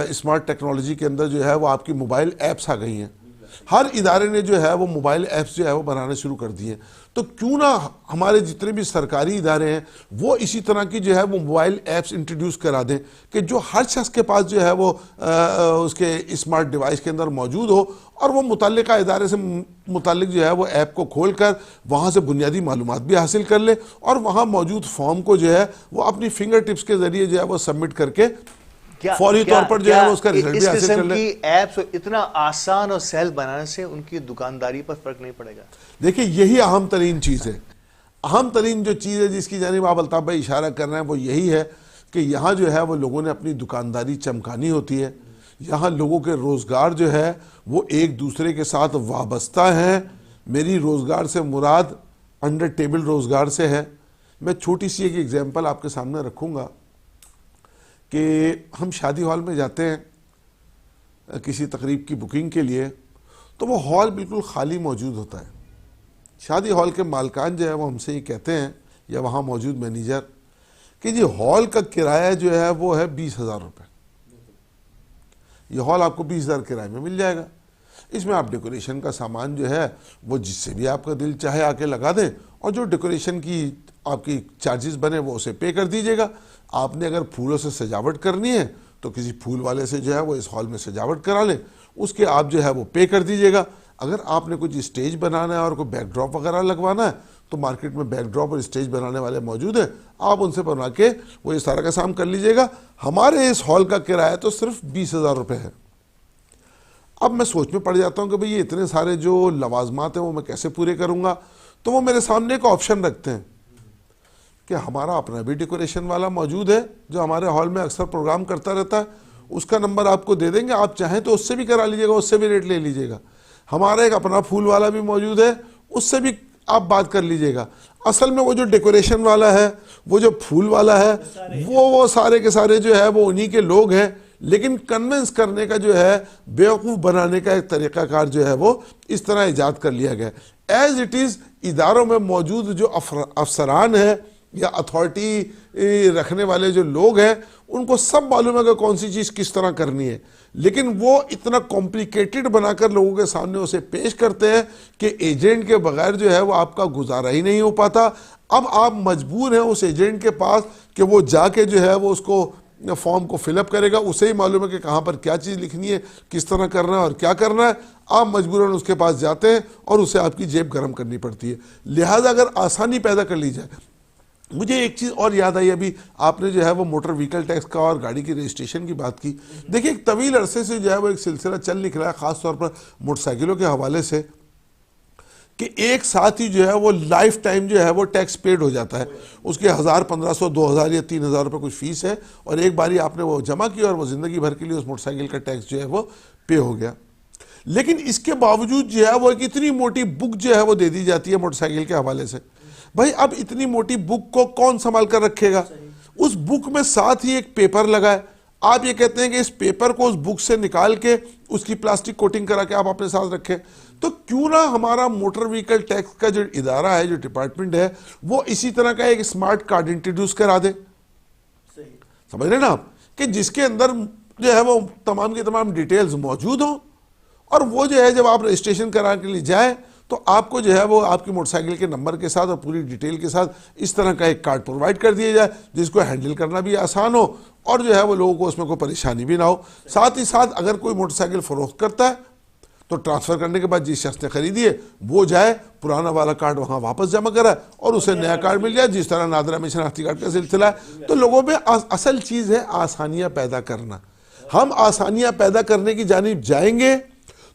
اسمارٹ ٹیکنالوجی کے اندر جو ہے وہ آپ کی موبائل ایپس آ گئی ہیں. ہر ادارے نے جو ہے وہ موبائل ایپس جو ہے وہ بنانے شروع کر دیے. تو کیوں نہ ہمارے جتنے بھی سرکاری ادارے ہیں وہ اسی طرح کی جو ہے وہ موبائل ایپس انٹروڈیوس کرا دیں کہ جو ہر شخص کے پاس جو ہے وہ اس کے اسمارٹ ڈیوائس کے اندر موجود ہو اور وہ متعلقہ ادارے سے متعلق جو ہے وہ ایپ کو کھول کر وہاں سے بنیادی معلومات بھی حاصل کر لے اور وہاں موجود فارم کو جو ہے وہ اپنی فنگر ٹپس کے ذریعے جو ہے وہ سبمٹ کر کے فوری طور پر جو ہے وہ اس کا رزلٹ بھی حاصل کر لے. اس قسم کی ایپس اتنا آسان اور سہل بنانے سے ان کی دکانداری پر فرق نہیں پڑے گا. دیکھیں یہی اہم ترین چیز ہے. اہم ترین جو چیز ہے جس کی جانب آپ الطاف بھائی اشارہ کر رہے ہیں وہ یہی ہے کہ یہاں جو ہے وہ لوگوں نے اپنی دکانداری چمکانی ہوتی ہے. یہاں لوگوں کے روزگار جو ہے وہ ایک دوسرے کے ساتھ وابستہ ہیں. میری روزگار سے مراد انڈر ٹیبل روزگار سے ہے. میں چھوٹی سی ایک ایگزامپل آپ کے سامنے رکھوں گا کہ ہم شادی ہال میں جاتے ہیں کسی تقریب کی بکنگ کے لیے تو وہ ہال بالکل خالی موجود ہوتا ہے. شادی ہال کے مالکان جو ہے وہ ہم سے یہ کہتے ہیں یا وہاں موجود مینیجر کہ جی ہال کا کرایہ جو ہے وہ ہے 20,000 روپے. یہ ہال آپ کو 20,000 کرایے میں مل جائے گا. اس میں آپ ڈیکوریشن کا سامان جو ہے وہ جس سے بھی آپ کا دل چاہے آ کے لگا دیں اور جو ڈیکوریشن کی آپ کی چارجز بنے وہ اسے پے کر دیجیے گا. آپ نے اگر پھولوں سے سجاوٹ کرنی ہے تو کسی پھول والے سے جو ہے وہ اس ہال میں سجاوٹ کرا لیں, اس کے آپ جو ہے وہ پے کر دیجیے گا. اگر آپ نے کچھ اسٹیج بنانا ہے اور کوئی بیک ڈراپ وغیرہ لگوانا ہے تو مارکیٹ میں بیک ڈراپ اور اسٹیج بنانے والے موجود ہیں, آپ ان سے بنا کے وہ اس طرح کا کام کر لیجیے گا. ہمارے اس ہال کا کرایہ تو صرف 20,000 روپے ہے. اب میں سوچ میں پڑ جاتا ہوں کہ بھئی یہ اتنے سارے جو لوازمات ہیں وہ میں کیسے پورے کروں گا. تو وہ میرے سامنے ایک آپشن رکھتے ہیں کہ ہمارا اپنا بھی ڈیکوریشن والا موجود ہے جو ہمارے ہال میں اکثر پروگرام کرتا رہتا ہے. اس کا نمبر آپ کو دے دیں گے, آپ چاہیں تو اس سے بھی کرا لیجیے گا, اس سے بھی ریٹ لے لیجیے گا. ہمارا ایک اپنا پھول والا بھی موجود ہے, اس سے بھی آپ بات کر لیجیے گا. اصل میں وہ جو ڈیکوریشن والا ہے, وہ جو پھول والا ہے, وہ سارے کے سارے جو ہے وہ انہی کے لوگ ہیں, لیکن کنونس کرنے کا جو ہے بیوقوف بنانے کا ایک طریقہ کار جو ہے وہ اس طرح ایجاد کر لیا گیا. ایز اٹ از اداروں میں موجود جو افسران ہیں یا اتھارٹی رکھنے والے جو لوگ ہیں ان کو سب معلوم ہے کہ کون سی چیز کس طرح کرنی ہے, لیکن وہ اتنا کمپلیکیٹڈ بنا کر لوگوں کے سامنے اسے پیش کرتے ہیں کہ ایجنٹ کے بغیر جو ہے وہ آپ کا گزارا ہی نہیں ہو پاتا. اب آپ مجبور ہیں اس ایجنٹ کے پاس کہ وہ جا کے جو ہے وہ اس کو فارم کو فل اپ کرے گا, اسے ہی معلوم ہے کہ کہاں پر کیا چیز لکھنی ہے, کس طرح کرنا ہے اور کیا کرنا ہے. آپ مجبوراً اس کے پاس جاتے ہیں اور اسے آپ کی جیب گرم کرنی پڑتی ہے. لہٰذا اگر آسانی پیدا کر لی جائے. مجھے ایک چیز اور یاد آئی, ابھی آپ نے جو ہے وہ موٹر وہیکل ٹیکس کا اور گاڑی کی رجسٹریشن کی بات کی. دیکھیں ایک طویل عرصے سے جو ہے وہ ایک سلسلہ چل نکلا ہے خاص طور پر موٹر سائیکلوں کے حوالے سے کہ ایک ساتھ ہی جو ہے وہ لائف ٹائم جو ہے وہ ٹیکس پیڈ ہو جاتا ہے. اس کے 1,000, 1,500, 2,000 یا 3,000 روپے کچھ فیس ہے اور ایک باری آپ نے وہ جمع کی اور وہ زندگی بھر کے لیے اس موٹر سائیکل کا ٹیکس جو ہے وہ پے ہو گیا. لیکن اس کے باوجود جو ہے وہ ایک اتنی موٹی بک جو ہے وہ دے دی جاتی ہے موٹر سائیکل کے حوالے سے. بھائی اب اتنی موٹی بک کو کون سنبھال کر رکھے گا؟ اس بک میں ساتھ ہی ایک پیپر لگا ہے. آپ یہ کہتے ہیں کہ اس پیپر کو اس بک سے نکال کے اس کی پلاسٹک کوٹنگ کرا کے آپ اپنے ساتھ رکھیں. تو کیوں نہ ہمارا موٹر وہیکل ٹیکس کا جو ادارہ ہے, جو ڈپارٹمنٹ ہے, وہ اسی طرح کا ایک اسمارٹ کارڈ انٹروڈیوس کرا دے. سمجھ رہے نا آپ, کہ جس کے اندر جو ہے وہ تمام کی تمام ڈیٹیلز موجود ہوں اور وہ جو ہے جب آپ رجسٹریشن کرا کے لیے جائیں تو آپ کو جو ہے وہ آپ کی موٹر سائیکل کے نمبر کے ساتھ اور پوری ڈیٹیل کے ساتھ اس طرح کا ایک کارڈ پرووائڈ کر دیا جائے جس کو ہینڈل کرنا بھی آسان ہو اور جو ہے وہ لوگوں کو اس میں کوئی پریشانی بھی نہ ہو. ساتھ ہی ساتھ اگر کوئی موٹر سائیکل فروخت کرتا ہے تو ٹرانسفر کرنے کے بعد جس شخص نے خریدی ہے وہ جائے پرانا والا کارڈ وہاں واپس جمع کرائے اور اسے نیا کارڈ مل جائے، جس طرح نادرہ میں شناختی کارڈ کا سلسلہ ہے۔ تو لوگوں میں اصل چیز ہے آسانیاں پیدا کرنا۔ ہم آسانیاں پیدا کرنے کی جانب جائیں گے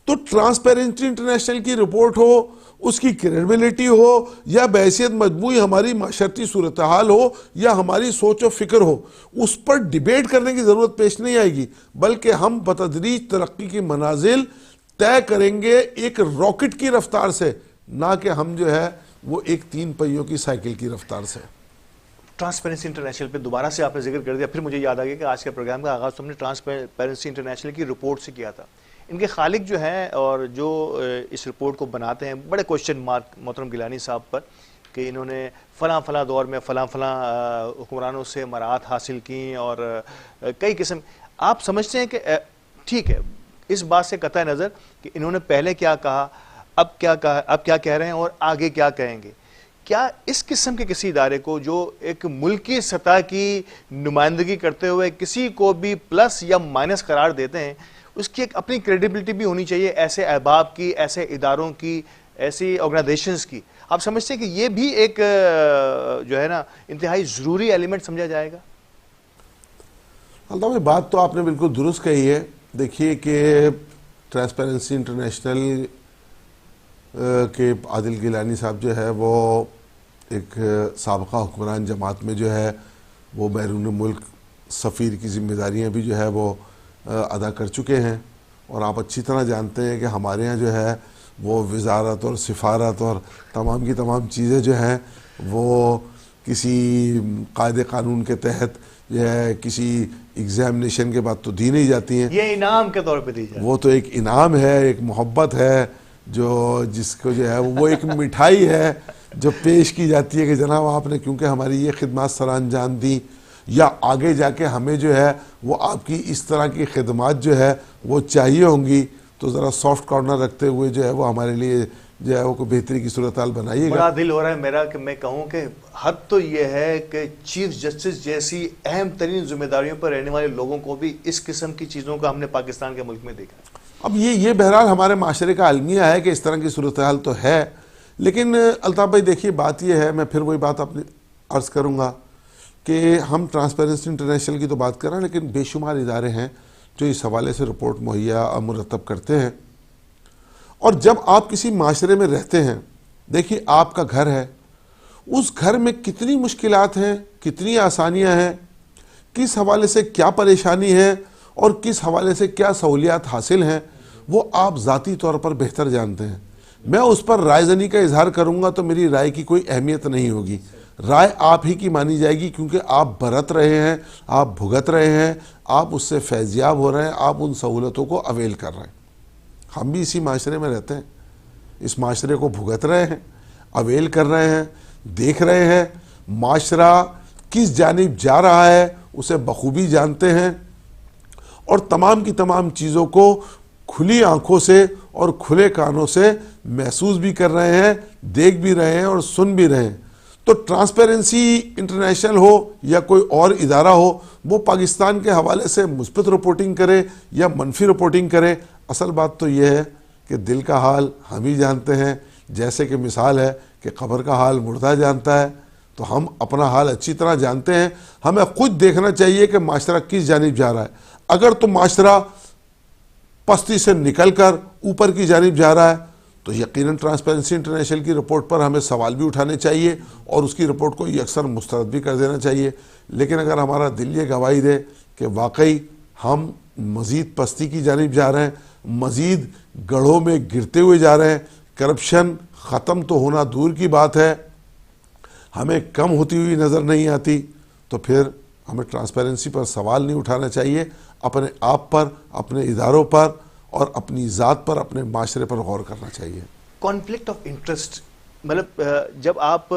تو ٹرانسپیرنسی انٹرنیشنل کی رپورٹ ہو، اس کی کریڈیبلٹی ہو، یا بحیثیت مجموعی ہماری معاشرتی صورتحال ہو، یا ہماری سوچ و فکر ہو، اس پر ڈیبیٹ کرنے کی ضرورت پیش نہیں آئے گی، بلکہ ہم بتدریج ترقی کی منازل طے کریں گے ایک راکٹ کی رفتار سے، نہ کہ ہم جو ہے وہ ایک 3 پہیوں کی سائیکل کی رفتار سے۔ ٹرانسپیرنسی انٹرنیشنل پہ دوبارہ سے آپ نے ذکر کر دیا، پھر مجھے یاد آ گیا کہ آج کے پروگرام کا آغاز تو ہم نے ٹرانسپیرنسی انٹرنیشنل کی رپورٹ سے کیا تھا۔ ان کے خالق جو ہیں اور جو اس رپورٹ کو بناتے ہیں، بڑے کوشچن مارک محترم گیلانی صاحب پر کہ انہوں نے فلاں دور میں فلاں حکمرانوں سے مراعات حاصل کی اور کئی قسم، آپ سمجھتے ہیں کہ ٹھیک ہے اس بات سے قطع نظر کہ انہوں نے پہلے کیا کہا، اب کیا کہہ رہے ہیں اور آگے کیا کہیں گے، کیا اس قسم کے کسی ادارے کو جو ایک ملکی سطح کی نمائندگی کرتے ہوئے کسی کو بھی پلس یا مائنس قرار دیتے ہیں، اس کی ایک اپنی کریڈیبلٹی بھی ہونی چاہیے ایسے احباب کی، ایسے اداروں کی، ایسی آرگنائزیشنز کی، آپ سمجھتے ہیں کہ یہ بھی ایک جو ہے نا انتہائی ضروری ایلیمنٹ سمجھا جائے گا؟ الطاف بھائی بات تو آپ نے بالکل درست کہی ہے۔ دیکھیے کہ ٹرانسپیرنسی انٹرنیشنل کے عادل گیلانی صاحب جو ہے وہ ایک سابقہ حکمران جماعت میں جو ہے وہ بیرون ملک سفیر کی ذمہ داریاں بھی جو ہے وہ ادا کر چکے ہیں، اور آپ اچھی طرح جانتے ہیں کہ ہمارے ہاں جو ہے وہ وزارت اور سفارت اور تمام کی تمام چیزیں جو ہیں وہ کسی قاعدے قانون کے تحت جو ہے کسی ایگزامینیشن کے بعد تو دی نہیں جاتی ہیں، یہ انعام کے طور پہ دی جاتی ہے، وہ تو ایک انعام ہے، ایک محبت ہے جو جس کو جو ہے وہ ایک مٹھائی ہے جو پیش کی جاتی ہے کہ جناب آپ نے کیونکہ ہماری یہ خدمات سر انجام دی، یا آگے جا کے ہمیں جو ہے وہ آپ کی اس طرح کی خدمات جو ہے وہ چاہیے ہوں گی، تو ذرا سافٹ کارنر رکھتے ہوئے جو ہے وہ ہمارے لیے جو ہے وہ کوئی بہتری کی صورتحال بنائیے گا۔ بڑا دل ہو رہا ہے میرا کہ میں کہوں کہ حد تو یہ ہے کہ چیف جسٹس جیسی اہم ترین ذمہ داریوں پر رہنے والے لوگوں کو بھی اس قسم کی چیزوں کا ہم نے پاکستان کے ملک میں دیکھا۔ اب یہ بہرحال ہمارے معاشرے کا المیہ ہے کہ اس طرح کی صورتحال تو ہے، لیکن الطاف بھائی دیکھیے بات یہ ہے، میں پھر وہی بات اپنی عرض کروں گا کہ ہم ٹرانسپیرنسی انٹرنیشنل کی تو بات کر رہے ہیں، لیکن بے شمار ادارے ہیں جو اس حوالے سے رپورٹ مہیا مرتب کرتے ہیں۔ اور جب آپ کسی معاشرے میں رہتے ہیں، دیکھیے آپ کا گھر ہے، اس گھر میں کتنی مشکلات ہیں، کتنی آسانیاں ہیں، کس حوالے سے کیا پریشانی ہے اور کس حوالے سے کیا سہولیات حاصل ہیں، وہ آپ ذاتی طور پر بہتر جانتے ہیں۔ میں اس پر رائے زنی کا اظہار کروں گا تو میری رائے کی کوئی اہمیت نہیں ہوگی، رائے آپ ہی کی مانی جائے گی، کیونکہ آپ برت رہے ہیں، آپ بھگت رہے ہیں، آپ اس سے فیضیاب ہو رہے ہیں، آپ ان سہولتوں کو اویل کر رہے ہیں۔ ہم بھی اسی معاشرے میں رہتے ہیں، اس معاشرے کو بھگت رہے ہیں، اویل کر رہے ہیں، دیکھ رہے ہیں، معاشرہ کس جانب جا رہا ہے اسے بخوبی جانتے ہیں، اور تمام کی تمام چیزوں کو کھلی آنکھوں سے اور کھلے کانوں سے محسوس بھی کر رہے ہیں، دیکھ بھی رہے ہیں اور سن بھی رہے ہیں۔ تو ٹرانسپیرنسی انٹرنیشنل ہو یا کوئی اور ادارہ ہو، وہ پاکستان کے حوالے سے مثبت رپورٹنگ کرے یا منفی رپورٹنگ کرے، اصل بات تو یہ ہے کہ دل کا حال ہم ہی جانتے ہیں، جیسے کہ مثال ہے کہ قبر کا حال مردہ جانتا ہے، تو ہم اپنا حال اچھی طرح جانتے ہیں۔ ہمیں خود دیکھنا چاہیے کہ معاشرہ کس جانب جا رہا ہے۔ اگر تو معاشرہ پستی سے نکل کر اوپر کی جانب جا رہا ہے تو یقیناً ٹرانسپیرنسی انٹرنیشنل کی رپورٹ پر ہمیں سوال بھی اٹھانے چاہیے اور اس کی رپورٹ کو اکثر مسترد بھی کر دینا چاہیے۔ لیکن اگر ہمارا دل یہ گواہی دے کہ واقعی ہم مزید پستی کی جانب جا رہے ہیں، مزید گڑھوں میں گرتے ہوئے جا رہے ہیں، کرپشن ختم تو ہونا دور کی بات ہے، ہمیں کم ہوتی ہوئی نظر نہیں آتی، تو پھر ہمیں ٹرانسپیرنسی پر سوال نہیں اٹھانا چاہیے، اپنے آپ پر، اپنے اداروں پر اور اپنی ذات پر، اپنے معاشرے پر غور کرنا چاہیے۔ کانفلکٹ آف انٹرسٹ، مطلب جب آپ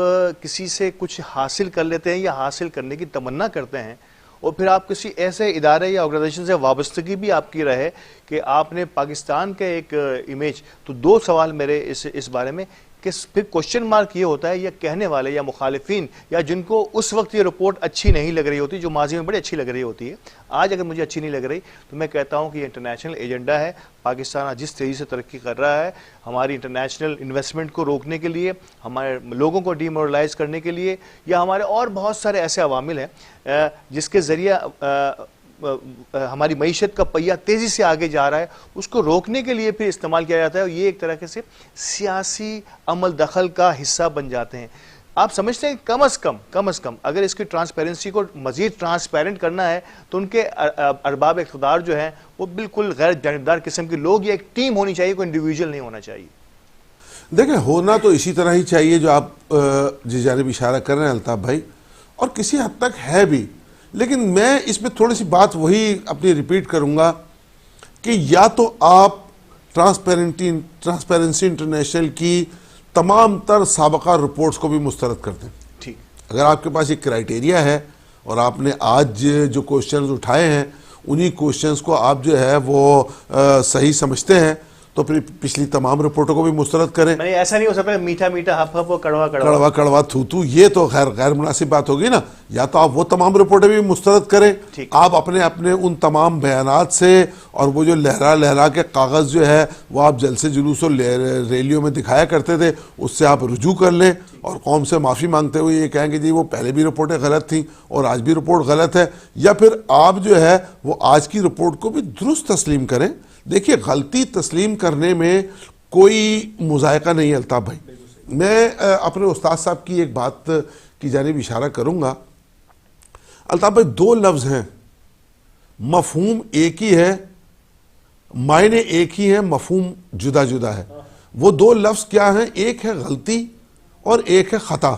کسی سے کچھ حاصل کر لیتے ہیں یا حاصل کرنے کی تمنا کرتے ہیں اور پھر آپ کسی ایسے ادارے یا آرگنائزیشن سے وابستگی بھی آپ کی رہے کہ آپ نے پاکستان کا ایک امیج، تو دو سوال میرے اس بارے میں کہ پھر کوشچن مارک یہ ہوتا ہے یا کہنے والے یا مخالفین یا جن کو اس وقت یہ رپورٹ اچھی نہیں لگ رہی ہوتی، جو ماضی میں بڑی اچھی لگ رہی ہوتی ہے، آج اگر مجھے اچھی نہیں لگ رہی تو میں کہتا ہوں کہ یہ انٹرنیشنل ایجنڈا ہے. پاکستان جس تیزی سے ترقی کر رہا ہے، ہماری انٹرنیشنل انویسٹمنٹ کو روکنے کے لیے، ہمارے لوگوں کو ڈی مورلائز کرنے کے لیے، یا ہمارے اور بہت سارے ایسے عوامل ہیں جس کے ذریعہ ہماری معیشت کا پہیہ تیزی سے آگے جا رہا ہے، اس کو روکنے کے لیے پھر استعمال کیا جاتا ہے، اور یہ ایک طرح سے سیاسی عمل دخل کا حصہ بن جاتے ہیں. آپ سمجھتے ہیں کم از کم اگر اس کی ٹرانسپیرنسی کو مزید ٹرانسپیرنٹ کرنا ہے تو ان کے ارباب اقتدار جو ہیں وہ بالکل غیر جانبدار قسم کے لوگ، یا ایک ٹیم ہونی چاہیے، کوئی انڈیویجول نہیں ہونا چاہیے. دیکھیں ہونا تو اسی طرح ہی چاہیے جو آپ جس جانب اشارہ کر رہے ہیں الطاف بھائی، اور کسی حد تک ہے بھی. لیکن میں اس میں تھوڑی سی بات وہی اپنی ریپیٹ کروں گا کہ یا تو آپ ٹرانسپیرنسی انٹرنیشنل کی تمام تر سابقہ رپورٹس کو بھی مسترد کر دیں. ٹھیک، اگر آپ کے پاس ایک کرائیٹیریا ہے اور آپ نے آج جو کوشچنز اٹھائے ہیں انہی کوشچنز کو آپ جو ہے وہ صحیح سمجھتے ہیں تو پھر پچھلی تمام رپورٹوں کو بھی مسترد کریں. میں ایسا نہیں ہو سکتا میٹھا میٹھا ہپ ہپ و کڑوا کڑوا کڑوا تھو تھو، یہ تو غیر مناسب بات ہوگی نا. یا تو آپ وہ تمام رپورٹیں بھی مسترد کریں، آپ اپنے ان تمام بیانات سے اور وہ جو لہرا کے کاغذ جو ہے وہ آپ جلسے جلوس و ریلیوں میں دکھایا کرتے تھے اس سے آپ رجوع کر لیں اور قوم سے معافی مانگتے ہوئے یہ کہیں کہ جی وہ پہلے بھی رپورٹیں غلط تھیں اور آج بھی رپورٹ غلط ہے. یا پھر آپ جو ہے وہ آج کی رپورٹ کو بھی درست تسلیم کریں. دیکھیے غلطی تسلیم کرنے میں کوئی مذائقہ نہیں ہے الطاف بھائی. میں اپنے استاد صاحب کی ایک بات کی جانب اشارہ کروں گا. الطاف بھائی دو لفظ ہیں، مفہوم ایک ہی ہے، معنی ایک ہی ہے، مفہوم جدا جدا ہے. وہ دو لفظ کیا ہیں؟ ایک ہے غلطی اور ایک ہے خطا.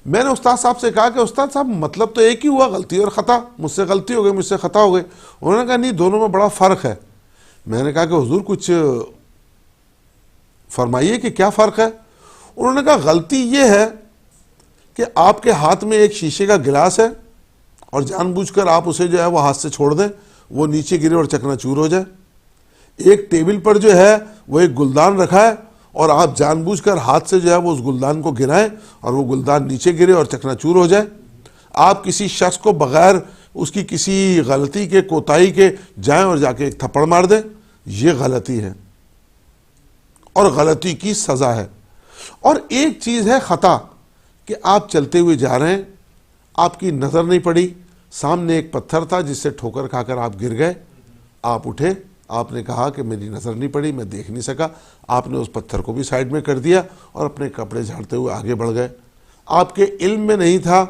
میں نے استاد صاحب سے کہا کہ استاد صاحب مطلب تو ایک ہی ہوا، غلطی اور خطا. مجھ سے غلطی ہو گئی، مجھ سے خطا ہو گئی. انہوں نے کہا نہیں، دونوں میں بڑا فرق ہے. میں نے کہا کہ حضور کچھ فرمائیے کہ کیا فرق ہے. انہوں نے کہا غلطی یہ ہے کہ آپ کے ہاتھ میں ایک شیشے کا گلاس ہے اور جان بوجھ کر آپ اسے جو ہے وہ ہاتھ سے چھوڑ دیں، وہ نیچے گرے اور چکنا چور ہو جائے. ایک ٹیبل پر جو ہے وہ ایک گلدان رکھا ہے اور آپ جان بوجھ کر ہاتھ سے جو ہے وہ اس گلدان کو گرائیں اور وہ گلدان نیچے گرے اور چکنا چور ہو جائے. آپ کسی شخص کو بغیر اس کی کسی غلطی کے کوتاہی کے جائیں اور جا کے ایک تھپڑ مار دیں، یہ غلطی ہے اور غلطی کی سزا ہے. اور ایک چیز ہے خطا، کہ آپ چلتے ہوئے جا رہے ہیں، آپ کی نظر نہیں پڑی، سامنے ایک پتھر تھا جس سے ٹھوکر کھا کر آپ گر گئے، آپ اٹھے، آپ نے کہا کہ میری نظر نہیں پڑی، میں دیکھ نہیں سکا. آپ نے اس پتھر کو بھی سائڈ میں کر دیا اور اپنے کپڑے جھاڑتے ہوئے آگے بڑھ گئے. آپ کے علم میں نہیں تھا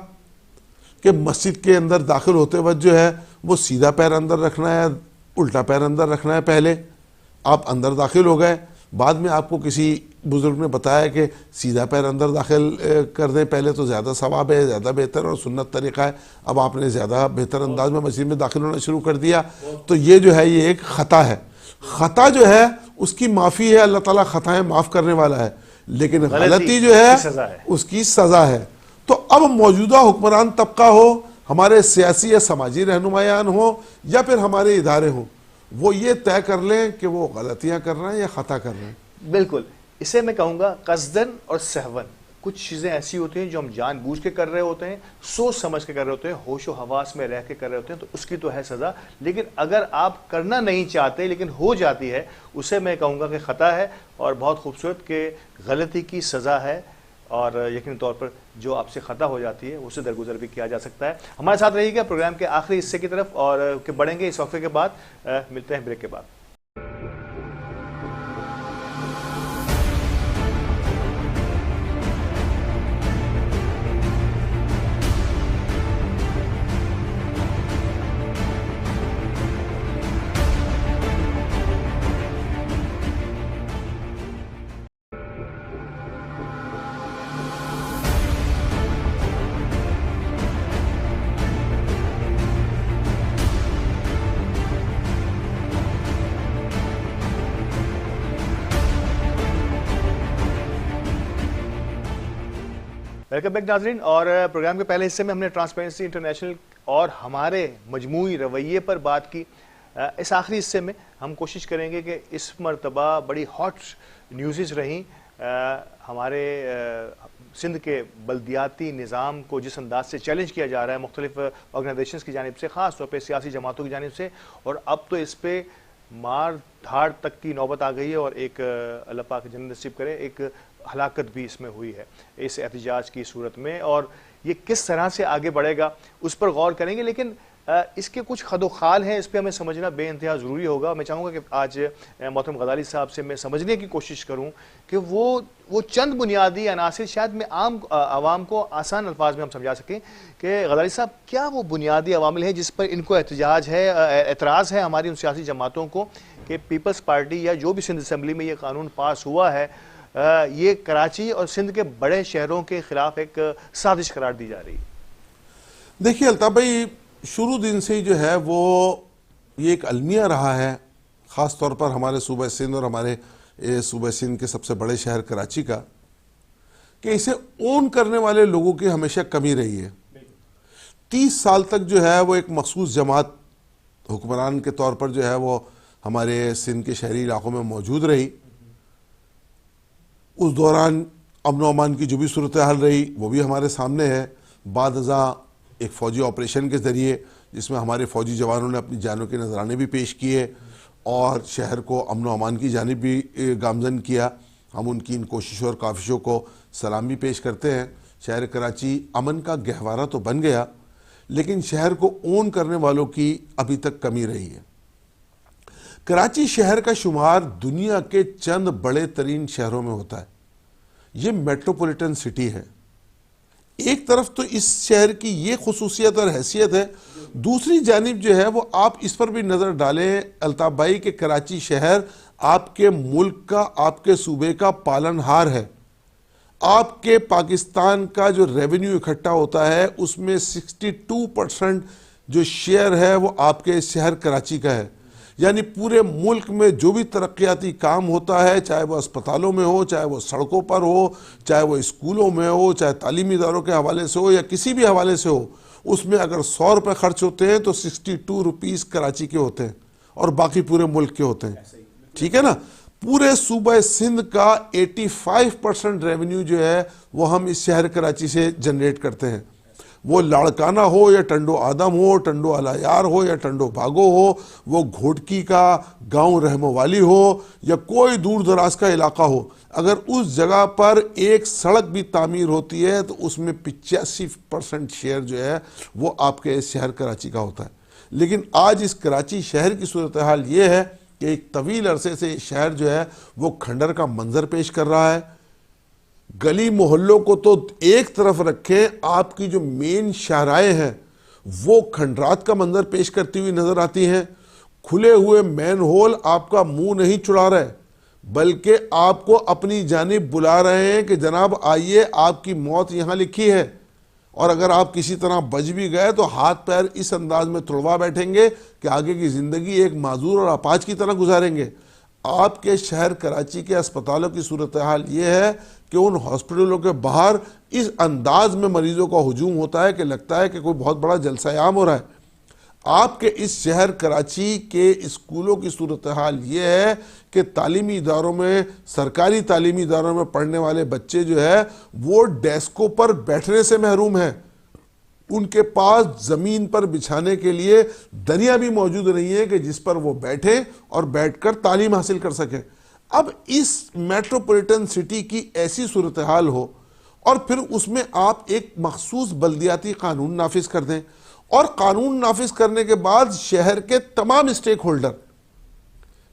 کہ مسجد کے اندر داخل ہوتے وقت جو ہے وہ سیدھا پیر اندر رکھنا ہے، الٹا پیر اندر رکھنا ہے. پہلے آپ اندر داخل ہو گئے، بعد میں آپ کو کسی بزرگ نے بتایا کہ سیدھا پیر اندر داخل کر دیں پہلے تو زیادہ ثواب ہے، زیادہ بہتر اور سنت طریقہ ہے. اب آپ نے زیادہ بہتر انداز میں مسجد میں داخل ہونا شروع کر دیا، تو یہ جو ہے یہ ایک خطا ہے. خطا جو ہے اس کی معافی ہے، اللہ تعالیٰ خطائیں معاف کرنے والا ہے، لیکن غلطی جو ہے اس کی سزا ہے. تو اب موجودہ حکمران طبقہ ہو، ہمارے سیاسی یا سماجی رہنمایان ہوں یا پھر ہمارے ادارے ہوں، وہ یہ طے کر لیں کہ وہ غلطیاں کر رہے ہیں یا خطا کر رہے ہیں. بالکل، اسے میں کہوں گا قصدن اور سہون. کچھ چیزیں ایسی ہوتی ہیں جو ہم جان بوجھ کے کر رہے ہوتے ہیں، سوچ سمجھ کے کر رہے ہوتے ہیں، ہوش و حواس میں رہ کے کر رہے ہوتے ہیں، تو اس کی تو ہے سزا. لیکن اگر آپ کرنا نہیں چاہتے لیکن ہو جاتی ہے، اسے میں کہوں گا کہ خطا ہے اور بہت خوبصورت کہ غلطی کی سزا ہے. اور یقینی طور پر جو آپ سے خطا ہو جاتی ہے اسے درگزر بھی کیا جا سکتا ہے. ہمارے ساتھ رہیے گا پروگرام کے آخری حصے کی طرف اور کہ بڑھیں گے اس وقفے کے بعد. ملتے ہیں بریک کے بعد. ویلکم بیک ناظرین. اور پروگرام کے پہلے حصے میں ہم نے ٹرانسپیرنسی انٹرنیشنل اور ہمارے مجموعی رویے پر بات کی. اس آخری حصے میں ہم کوشش کریں گے کہ اس مرتبہ بڑی ہاٹ نیوزز رہیں ہمارے سندھ کے بلدیاتی نظام کو جس انداز سے چیلنج کیا جا رہا ہے مختلف آرگنائزیشنز کی جانب سے، خاص طور پہ سیاسی جماعتوں کی جانب سے، اور اب تو اس پہ مار دھاڑ تک کی نوبت آ گئی ہے، اور ایک اللہ پاک جنت نصیب کرے ایک ہلاکت بھی اس میں ہوئی ہے اس احتجاج کی صورت میں، اور یہ کس طرح سے آگے بڑھے گا اس پر غور کریں گے. لیکن اس کے کچھ خد و خال ہیں، اس پہ ہمیں سمجھنا بے انتہا ضروری ہوگا. میں چاہوں گا کہ آج محترم غزالی صاحب سے میں سمجھنے کی کوشش کروں کہ وہ چند بنیادی عناصر شاید میں عام عوام کو آسان الفاظ میں ہم سمجھا سکیں کہ غزالی صاحب کیا وہ بنیادی عوامل ہیں جس پر ان کو احتجاج ہے، اعتراض ہے ہماری ان سیاسی جماعتوں کو کہ پیپلز پارٹی یا جو بھی سندھ اسمبلی میں یہ قانون پاس ہوا ہے یہ کراچی اور سندھ کے بڑے شہروں کے خلاف ایک سازش قرار دی جا رہی ہے؟ دیکھیے الطاف بھائی، شروع دن سے ہی جو ہے وہ یہ ایک المیہ رہا ہے، خاص طور پر ہمارے صوبہ سندھ اور ہمارے صوبہ سندھ کے سب سے بڑے شہر کراچی کا، کہ اسے اون کرنے والے لوگوں کی ہمیشہ کمی رہی ہے. 30 سال تک جو ہے وہ ایک مخصوص جماعت حکمران کے طور پر جو ہے وہ ہمارے سندھ کے شہری علاقوں میں موجود رہی. اس دوران امن و امان کی جو بھی صورتحال رہی وہ بھی ہمارے سامنے ہے. بعد ازاں ایک فوجی آپریشن کے ذریعے جس میں ہمارے فوجی جوانوں نے اپنی جانوں کے نذرانے بھی پیش کیے اور شہر کو امن و امان کی جانب بھی گامزن کیا. ہم ان کی ان کوششوں اور کاوشوں کو سلام بھی پیش کرتے ہیں. شہر کراچی امن کا گہوارہ تو بن گیا، لیکن شہر کو اون کرنے والوں کی ابھی تک کمی رہی ہے. کراچی شہر کا شمار دنیا کے چند بڑے ترین شہروں میں ہوتا ہے. یہ میٹروپولیٹن سٹی ہے. ایک طرف تو اس شہر کی یہ خصوصیت اور حیثیت ہے، دوسری جانب جو ہے وہ آپ اس پر بھی نظر ڈالیں الطاف بھائی کہ کراچی شہر آپ کے ملک کا، آپ کے صوبے کا پالن ہار ہے. آپ کے پاکستان کا جو ریونیو اکٹھا ہوتا ہے اس میں 62% جو شیئر ہے وہ آپ کے شہر کراچی کا ہے. یعنی پورے ملک میں جو بھی ترقیاتی کام ہوتا ہے، چاہے وہ اسپتالوں میں ہو، چاہے وہ سڑکوں پر ہو، چاہے وہ اسکولوں میں ہو، چاہے تعلیمی اداروں کے حوالے سے ہو یا کسی بھی حوالے سے ہو، اس میں اگر 100 روپے خرچ ہوتے ہیں تو 62 روپیز کراچی کے ہوتے ہیں اور باقی پورے ملک کے ہوتے ہیں. ٹھیک ہے نا؟ پورے صوبہ سندھ کا 85% ریونیو جو ہے وہ ہم اس شہر کراچی سے جنریٹ کرتے ہیں. وہ لاڑکانہ ہو یا ٹنڈو آدم ہو، ٹنڈو علایار ہو یا ٹنڈو بھاگو ہو، وہ گھوٹکی کا گاؤں رحمو والی ہو یا کوئی دور دراز کا علاقہ ہو، اگر اس جگہ پر ایک سڑک بھی تعمیر ہوتی ہے تو اس میں 85% شیئر جو ہے وہ آپ کے شہر کراچی کا ہوتا ہے. لیکن آج اس کراچی شہر کی صورتحال یہ ہے کہ ایک طویل عرصے سے شہر جو ہے وہ کھنڈر کا منظر پیش کر رہا ہے. گلی محلوں کو تو ایک طرف رکھیں، آپ کی جو مین شاہراہیں ہیں وہ کھنڈرات کا منظر پیش کرتی ہوئی نظر آتی ہیں. کھلے ہوئے مین ہول آپ کا منہ نہیں چڑھا رہے بلکہ آپ کو اپنی جانب بلا رہے ہیں کہ جناب آئیے، آپ کی موت یہاں لکھی ہے. اور اگر آپ کسی طرح بچ بھی گئے تو ہاتھ پیر اس انداز میں تڑوا بیٹھیں گے کہ آگے کی زندگی ایک معذور اور اپاہج کی طرح گزاریں گے. آپ کے شہر کراچی کے اسپتالوں کی صورتحال یہ ہے کہ ان ہاسپٹلوں کے باہر اس انداز میں مریضوں کا ہجوم ہوتا ہے کہ لگتا ہے کہ کوئی بہت بڑا جلسہ عام ہو رہا ہے. آپ کے اس شہر کراچی کے اسکولوں کی صورتحال یہ ہے کہ تعلیمی اداروں میں، سرکاری تعلیمی اداروں میں پڑھنے والے بچے جو ہے وہ ڈیسکوں پر بیٹھنے سے محروم ہیں. ان کے پاس زمین پر بچھانے کے لیے دنیا بھی موجود نہیں ہے کہ جس پر وہ بیٹھیں اور بیٹھ کر تعلیم حاصل کر سکیں. اب اس میٹروپولیٹن سٹی کی ایسی صورتحال ہو اور پھر اس میں آپ ایک مخصوص بلدیاتی قانون نافذ کر دیں، اور قانون نافذ کرنے کے بعد شہر کے تمام اسٹیک ہولڈر،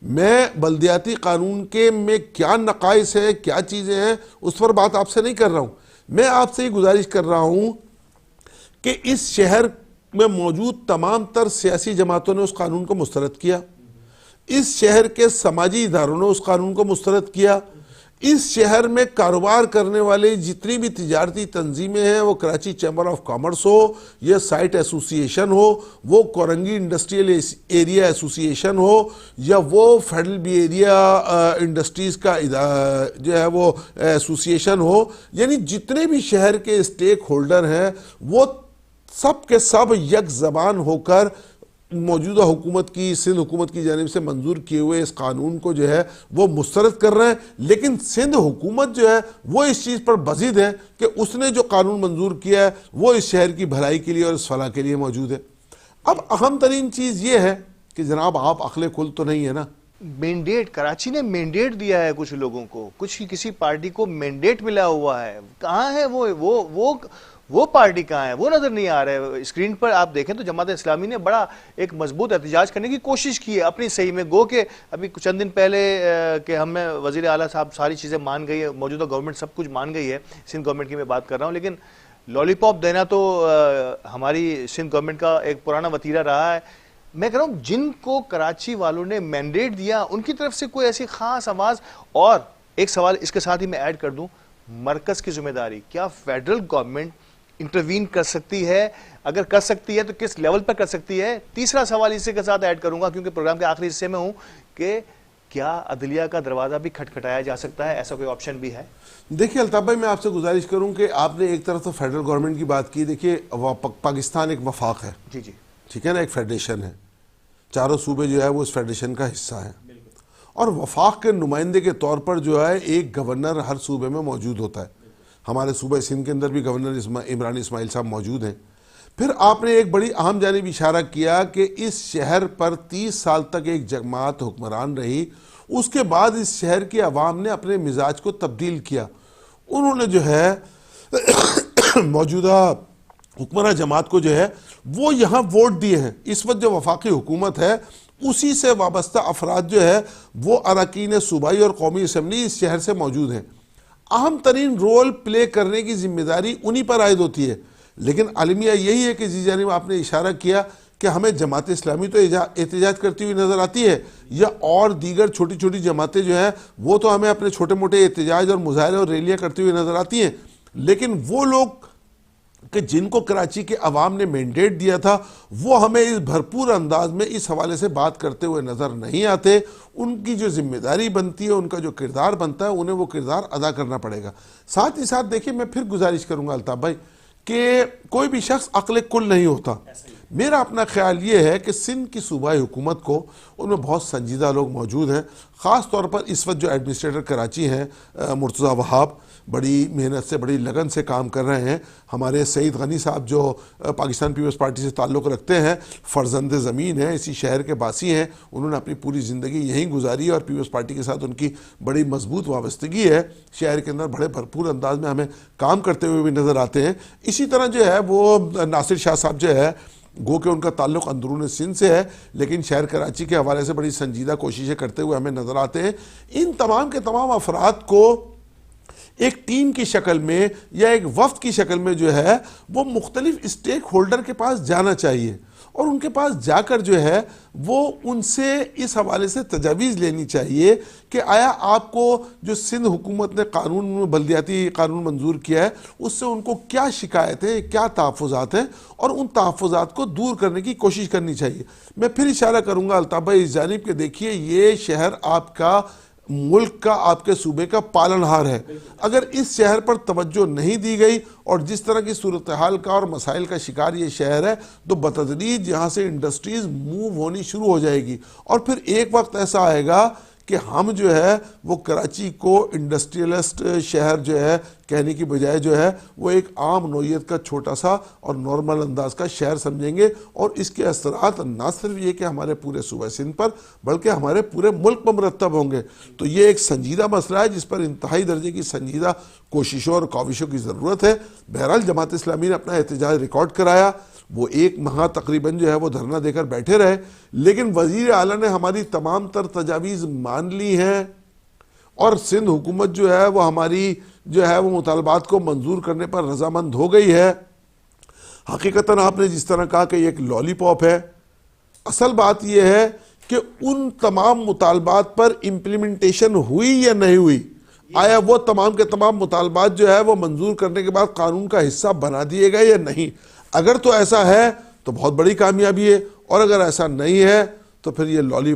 میں بلدیاتی قانون کے میں کیا نقائص ہے، کیا چیزیں ہیں، اس پر بات آپ سے نہیں کر رہا ہوں. میں آپ سے یہ گزارش کر رہا ہوں کہ اس شہر میں موجود تمام تر سیاسی جماعتوں نے اس قانون کو مسترد کیا. اس شہر کے سماجی اداروں نے اس قانون کو مسترد کیا. اس شہر میں کاروبار کرنے والے جتنی بھی تجارتی تنظیمیں ہیں، وہ کراچی چیمبر آف کامرس ہو یا سائٹ ایسوسی ایشن ہو، وہ کورنگی انڈسٹریل ایریا ایسوسی ایشن ہو یا وہ فیڈرل بی ایریا انڈسٹریز کا جو ہے وہ ایسوسی ایشن ہو، یعنی جتنے بھی شہر کے اسٹیک ہولڈر ہیں وہ سب کے سب یک زبان ہو کر موجودہ حکومت کی سندھ حکومت کی جانب سے منظور کیے ہوئے اس قانون کو جو ہے وہ مسترد کر رہے ہیں، لیکن سندھ حکومت جو ہے وہ اس چیز پر بضد ہے کہ اس نے جو قانون منظور کیا ہے وہ اس شہر کی بھلائی کے لیے اور اس فلاح کے لیے موجود ہے۔ اب اہم ترین چیز یہ ہے کہ جناب آپ عقل کل تو نہیں ہے نا۔ مینڈیٹ، کراچی نے مینڈیٹ دیا ہے کچھ لوگوں کو، کسی پارٹی کو مینڈیٹ ملا ہوا ہے، کہاں ہے وہ پارٹی کہاں ہے؟ وہ نظر نہیں آ رہا ہے اسکرین پر۔ آپ دیکھیں تو جماعت اسلامی نے بڑا ایک مضبوط احتجاج کرنے کی کوشش کی ہے اپنی صحیح میں، گو کہ ابھی چند دن پہلے کہ ہمیں وزیر اعلیٰ صاحب ساری چیزیں مان گئی ہے، موجودہ گورنمنٹ سب کچھ مان گئی ہے، سندھ گورنمنٹ کی میں بات کر رہا ہوں، لیکن لالی پاپ دینا تو ہماری سندھ گورنمنٹ کا ایک پرانا وتیرہ رہا ہے۔ میں کہہ رہا ہوں جن کو کراچی والوں نے مینڈیٹ دیا ان کی طرف سے کوئی ایسی خاص آواز؟ اور ایک سوال اس کے ساتھ ہی میں ایڈ کر دوں، مرکز کی ذمہ داری، کیا فیڈرل گورنمنٹ انٹروین کر سکتی ہے؟ اگر کر سکتی ہے تو کس لیول پر کر سکتی ہے؟ تیسرا سوال اسی کے ساتھ ایڈ کروں گا کیونکہ پروگرام کے آخری حصے میں ہوں، کہ کیا عدلیہ کا دروازہ بھی کھٹکھٹایا جا سکتا ہے؟ ایسا کوئی آپشن بھی ہے؟ دیکھیے الطاف بھائی، میں آپ سے گزارش کروں کہ آپ نے ایک طرف تو فیڈرل گورنمنٹ کی بات کی، دیکھیے پاکستان ایک وفاق ہے، جی جی ٹھیک ہے نا، ایک فیڈریشن ہے، چاروں صوبے جو ہے وہ اس فیڈریشن کا حصہ ہیں، اور وفاق کے نمائندے کے طور پر جو ہے ایک گورنر ہر صوبے میں موجود ہوتا ہے۔ ہمارے صوبہ سندھ کے اندر بھی گورنر عمران اسماعیل صاحب موجود ہیں۔ پھر آپ نے ایک بڑی اہم جانب اشارہ کیا کہ اس شہر پر 30 سال تک ایک جماعت حکمران رہی، اس کے بعد اس شہر کے عوام نے اپنے مزاج کو تبدیل کیا، انہوں نے جو ہے موجودہ حکمراں جماعت کو جو ہے وہ یہاں ووٹ دیے ہیں۔ اس وقت جو وفاقی حکومت ہے اسی سے وابستہ افراد جو ہے وہ اراکین صوبائی اور قومی اسمبلی اس شہر سے موجود ہیں۔ اہم ترین رول پلے کرنے کی ذمہ داری انہی پر عائد ہوتی ہے، لیکن عالمیہ یہی ہے کہ جی جانب آپ نے اشارہ کیا کہ ہمیں جماعت اسلامی تو احتجاج کرتی ہوئی نظر آتی ہے، یا اور دیگر چھوٹی چھوٹی جماعتیں جو ہیں وہ تو ہمیں اپنے چھوٹے موٹے احتجاج اور مظاہرے اور ریلیاں کرتی ہوئی نظر آتی ہیں، لیکن وہ لوگ کہ جن کو کراچی کے عوام نے مینڈیٹ دیا تھا وہ ہمیں اس بھرپور انداز میں اس حوالے سے بات کرتے ہوئے نظر نہیں آتے۔ ان کی جو ذمہ داری بنتی ہے، ان کا جو کردار بنتا ہے، انہیں وہ کردار ادا کرنا پڑے گا۔ ساتھ ہی ساتھ دیکھیں، میں پھر گزارش کروں گا الطاف بھائی کہ کوئی بھی شخص عقل کل نہیں ہوتا۔ میرا اپنا خیال یہ ہے کہ سندھ کی صوبائی حکومت کو، ان میں بہت سنجیدہ لوگ موجود ہیں، خاص طور پر اس وقت جو ایڈمنسٹریٹر کراچی ہیں مرتضیٰ وہاب، بڑی محنت سے بڑی لگن سے کام کر رہے ہیں۔ ہمارے سعید غنی صاحب جو پاکستان پیپلز پارٹی سے تعلق رکھتے ہیں، فرزند زمین ہیں، اسی شہر کے باسی ہیں، انہوں نے اپنی پوری زندگی یہیں گزاری ہے اور پیپلز پارٹی کے ساتھ ان کی بڑی مضبوط وابستگی ہے، شہر کے اندر بڑے بھرپور انداز میں ہمیں کام کرتے ہوئے بھی نظر آتے ہیں۔ اسی طرح جو ہے وہ ناصر شاہ صاحب جو ہے، گو کہ ان کا تعلق اندرون سندھ سے ہے لیکن شہر کراچی کے حوالے سے بڑی سنجیدہ کوششیں کرتے ہوئے ہمیں نظر آتے ہیں۔ ان تمام کے تمام افراد کو ایک ٹیم کی شکل میں یا ایک وفد کی شکل میں جو ہے وہ مختلف اسٹیک ہولڈر کے پاس جانا چاہیے، اور ان کے پاس جا کر جو ہے وہ ان سے اس حوالے سے تجاویز لینی چاہیے کہ آیا آپ کو جو سندھ حکومت نے بلدیاتی قانون منظور کیا ہے اس سے ان کو کیا شکایت ہے، کیا تحفظات ہیں، اور ان تحفظات کو دور کرنے کی کوشش کرنی چاہیے۔ میں پھر اشارہ کروں گا الطاف بھائی اس جانب کہ دیکھیے یہ شہر آپ کا ملک کا، آپ کے صوبے کا پالنہار ہے۔ اگر اس شہر پر توجہ نہیں دی گئی اور جس طرح کی صورتحال کا اور مسائل کا شکار یہ شہر ہے تو بتدریج یہاں سے انڈسٹریز موو ہونی شروع ہو جائے گی، اور پھر ایک وقت ایسا آئے گا کہ ہم جو ہے وہ کراچی کو انڈسٹریلسٹ شہر جو ہے کہنے کی بجائے جو ہے وہ ایک عام نوعیت کا چھوٹا سا اور نارمل انداز کا شہر سمجھیں گے، اور اس کے اثرات نہ صرف یہ کہ ہمارے پورے صوبہ سندھ پر بلکہ ہمارے پورے ملک پر مرتب ہوں گے۔ تو یہ ایک سنجیدہ مسئلہ ہے جس پر انتہائی درجے کی سنجیدہ کوششوں اور کاوشوں کی ضرورت ہے۔ بہرحال جماعت اسلامی نے اپنا احتجاج ریکارڈ کرایا، وہ 1 ماہ تقریباً جو ہے وہ دھرنا دے کر بیٹھے رہے، لیکن وزیر اعلیٰ نے ہماری تمام تر تجاویز مان لی ہیں، اور سندھ حکومت جو ہے وہ ہماری جو ہے وہ مطالبات کو منظور کرنے پر رضامند ہو گئی ہے۔ حقیقتاً آپ نے جس طرح کہا کہ یہ ایک لالی پاپ ہے، اصل بات یہ ہے کہ ان تمام مطالبات پر امپلیمنٹیشن ہوئی یا نہیں ہوئی، آیا وہ تمام کے تمام مطالبات جو ہے وہ منظور کرنے کے بعد قانون کا حصہ بنا دیے گئے یا نہیں۔ اگر تو ایسا ہے تو بہت بڑی کامیابی ہے، اور اگر ایسا نہیں ہے تو پھر یہ لالی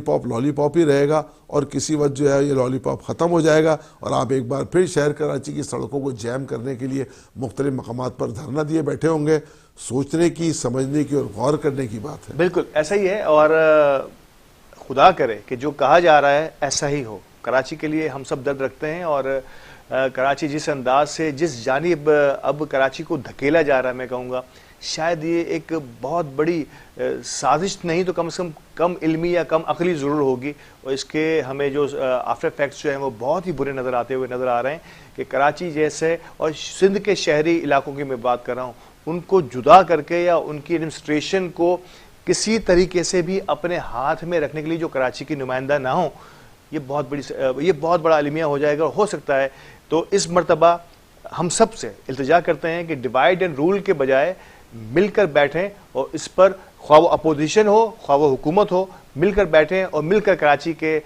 پاپ ہی رہے گا، اور کسی وقت جو ہے یہ لالی پاپ ختم ہو جائے گا، اور آپ ایک بار پھر شہر کراچی کی سڑکوں کو جیم کرنے کے لیے مختلف مقامات پر دھرنا دیے بیٹھے ہوں گے۔ سوچنے کی، سمجھنے کی اور غور کرنے کی بات ہے۔ بالکل ایسا ہی ہے، اور خدا کرے کہ جو کہا جا رہا ہے ایسا ہی ہو۔ کراچی کے لیے ہم سب درد رکھتے ہیں، اور کراچی جس انداز سے جس جانب اب کراچی کو دھکیلا جا رہا ہے، میں کہوں گا شاید یہ ایک بہت بڑی سازش نہیں تو کم سے کم علمی یا کم عقلی ضرور ہوگی، اور اس کے ہمیں جو آفٹر ایفیکٹس جو ہیں وہ بہت ہی برے نظر آتے ہوئے نظر آ رہے ہیں کہ کراچی جیسے اور سندھ کے شہری علاقوں کی میں بات کر رہا ہوں، ان کو جدا کر کے یا ان کی ایڈمنسٹریشن کو کسی طریقے سے بھی اپنے ہاتھ میں رکھنے کے لیے جو کراچی کی نمائندہ نہ ہوں، یہ بہت بڑا المیہ ہو جائے گا۔ اور ہو سکتا ہے تو اس مرتبہ ہم سب سے التجا کرتے ہیں کہ ڈیوائڈ اینڈ رول کے بجائے مل کر بیٹھیں، اور اس پر خواہ وہ اپوزیشن ہو خواہ وہ حکومت ہو، مل کر بیٹھیں اور مل کر کراچی کے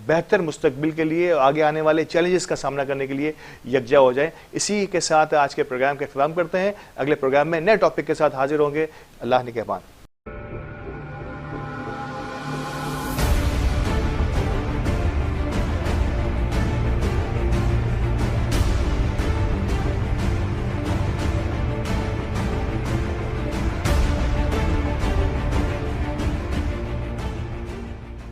بہتر مستقبل کے لیے، آگے آنے والے چیلنجز کا سامنا کرنے کے لیے یکجا ہو جائیں۔ اسی کے ساتھ آج کے پروگرام کا اختتام کرتے ہیں۔ اگلے پروگرام میں نئے ٹاپک کے ساتھ حاضر ہوں گے۔ اللہ نگہبان۔